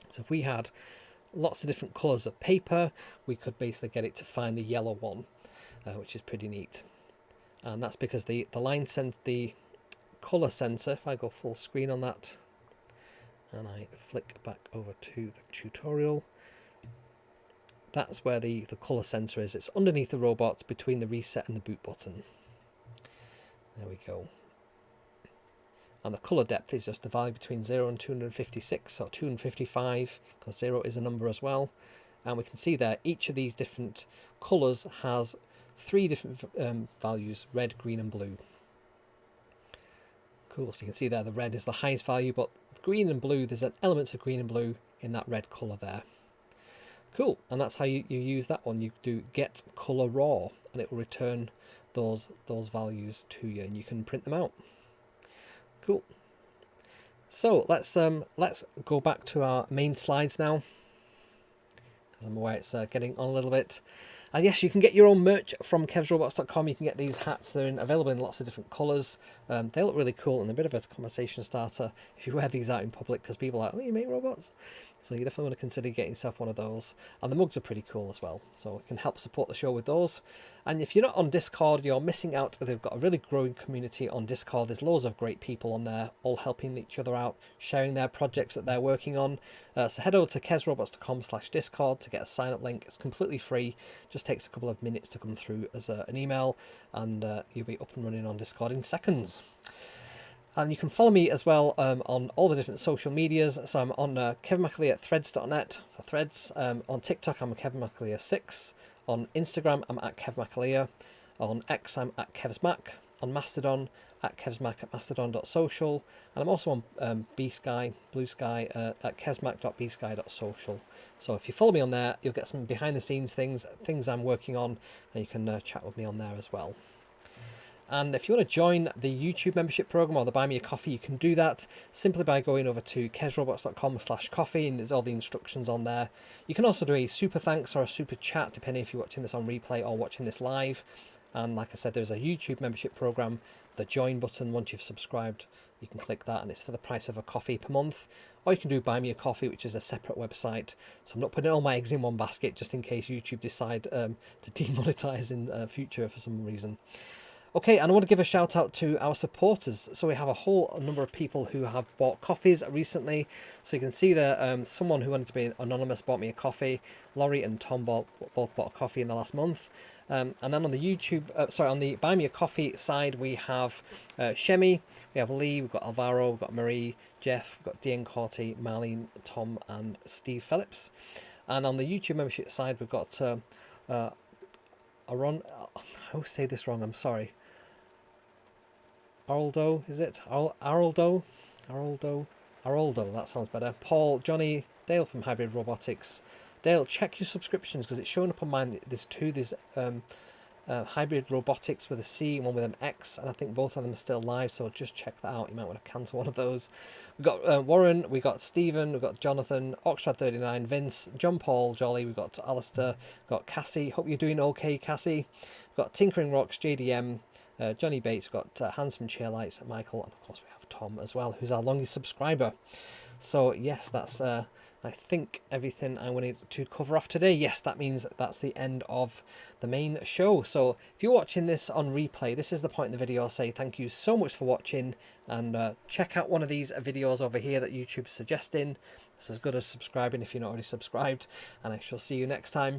So if we had lots of different colours of paper, we could basically get it to find the yellow one, which is pretty neat. And that's because the colour sensor, if I go full screen on that, and I flick back over to the tutorial, that's where the colour sensor is. It's underneath the robot between the reset and the boot button. There we go. And the colour depth is just the value between 0 and 256, or 255, because 0 is a number as well. And we can see there each of these different colours has 3 different values: red, green and blue. Cool, so you can see there the red is the highest value, but green and blue, there's an element of green and blue in that red colour there. Cool, and that's how you use that one. You do get colour raw, and it will return those values to you, and you can print them out. Cool. So let's go back to our main slides now, because I'm aware it's getting on a little bit. And yes, you can get your own merch from kevsrobots.com. You can get these hats. They're available in lots of different colours. They look really cool, and they're a bit of a conversation starter if you wear these out in public, because people are like, oh, you make robots? So you definitely want to consider getting yourself one of those. And the mugs are pretty cool as well, so it can help support the show with those. And if you're not on Discord, you're missing out. They've got a really growing community on Discord. There's loads of great people on there, all helping each other out, sharing their projects that they're working on. So head over to kevsrobots.com/discord to get a sign-up link. It's completely free. Just takes a couple of minutes to come through as an email, and you'll be up and running on Discord in seconds. And you can follow me as well on all the different social medias. So I'm on Kevin McAleer at threads.net for threads. On TikTok, I'm Kevin McAleer 6. On Instagram, I'm at Kev McAleer. On X, I'm at KevsMac. On Mastodon, at KevsMac at mastodon.social. And I'm also on Blue Sky at kevsmac.bsky.social. So if you follow me on there, you'll get some behind the scenes things I'm working on, and you can chat with me on there as well. And if you want to join the YouTube membership program or the Buy Me a Coffee, you can do that simply by going over to kevsrobots.com/coffee, and there's all the instructions on there. You can also do a super thanks or a super chat, depending if you're watching this on replay or watching this live. And like I said, there's a YouTube membership program, the join button. Once you've subscribed, you can click that, and it's for the price of a coffee per month. or you can do Buy Me a Coffee, which is a separate website. So I'm not putting all my eggs in one basket just in case YouTube decide to demonetize in the future for some reason. Okay, and I want to give a shout out to our supporters. So we have a whole number of people who have bought coffees recently. So you can see that someone who wanted to be anonymous bought me a coffee. Laurie and Tom both bought a coffee in the last month. And then on the YouTube, on the Buy Me a Coffee side, we have Shemi, we have Lee, we've got Alvaro, we've got Marie, Jeff, we've got Dean Corty, Marlene, Tom, and Steve Phillips. And on the YouTube membership side, we've got Aaron. I always say this wrong. I'm sorry. Aroldo, is it? Aroldo, that sounds better. Paul, Johnny, Dale from Hybrid Robotics. Dale, check your subscriptions because it's showing up on mine. There's two. There's Hybrid Robotics with a C and one with an X, and I think both of them are still live, so just check that out. You might want to cancel one of those. We've got Warren, we got Stephen, we've got Jonathan, Oxford39, Vince, John Paul, Jolly, we've got Alistair, we've got Cassie. Hope you're doing okay, Cassie. We've got Tinkering Rocks, JDM, Johnny Bates, we've got Hans from Chairlights, Michael, and of course we have Tom as well, who's our longest subscriber. So yes, that's I think everything I wanted to cover off today. Yes, that means that's the end of the main show. So if you're watching this on replay, this is the point in the video I'll say thank you so much for watching, and check out one of these videos over here that YouTube's suggesting. It's as good as subscribing if you're not already subscribed, and I shall see you next time.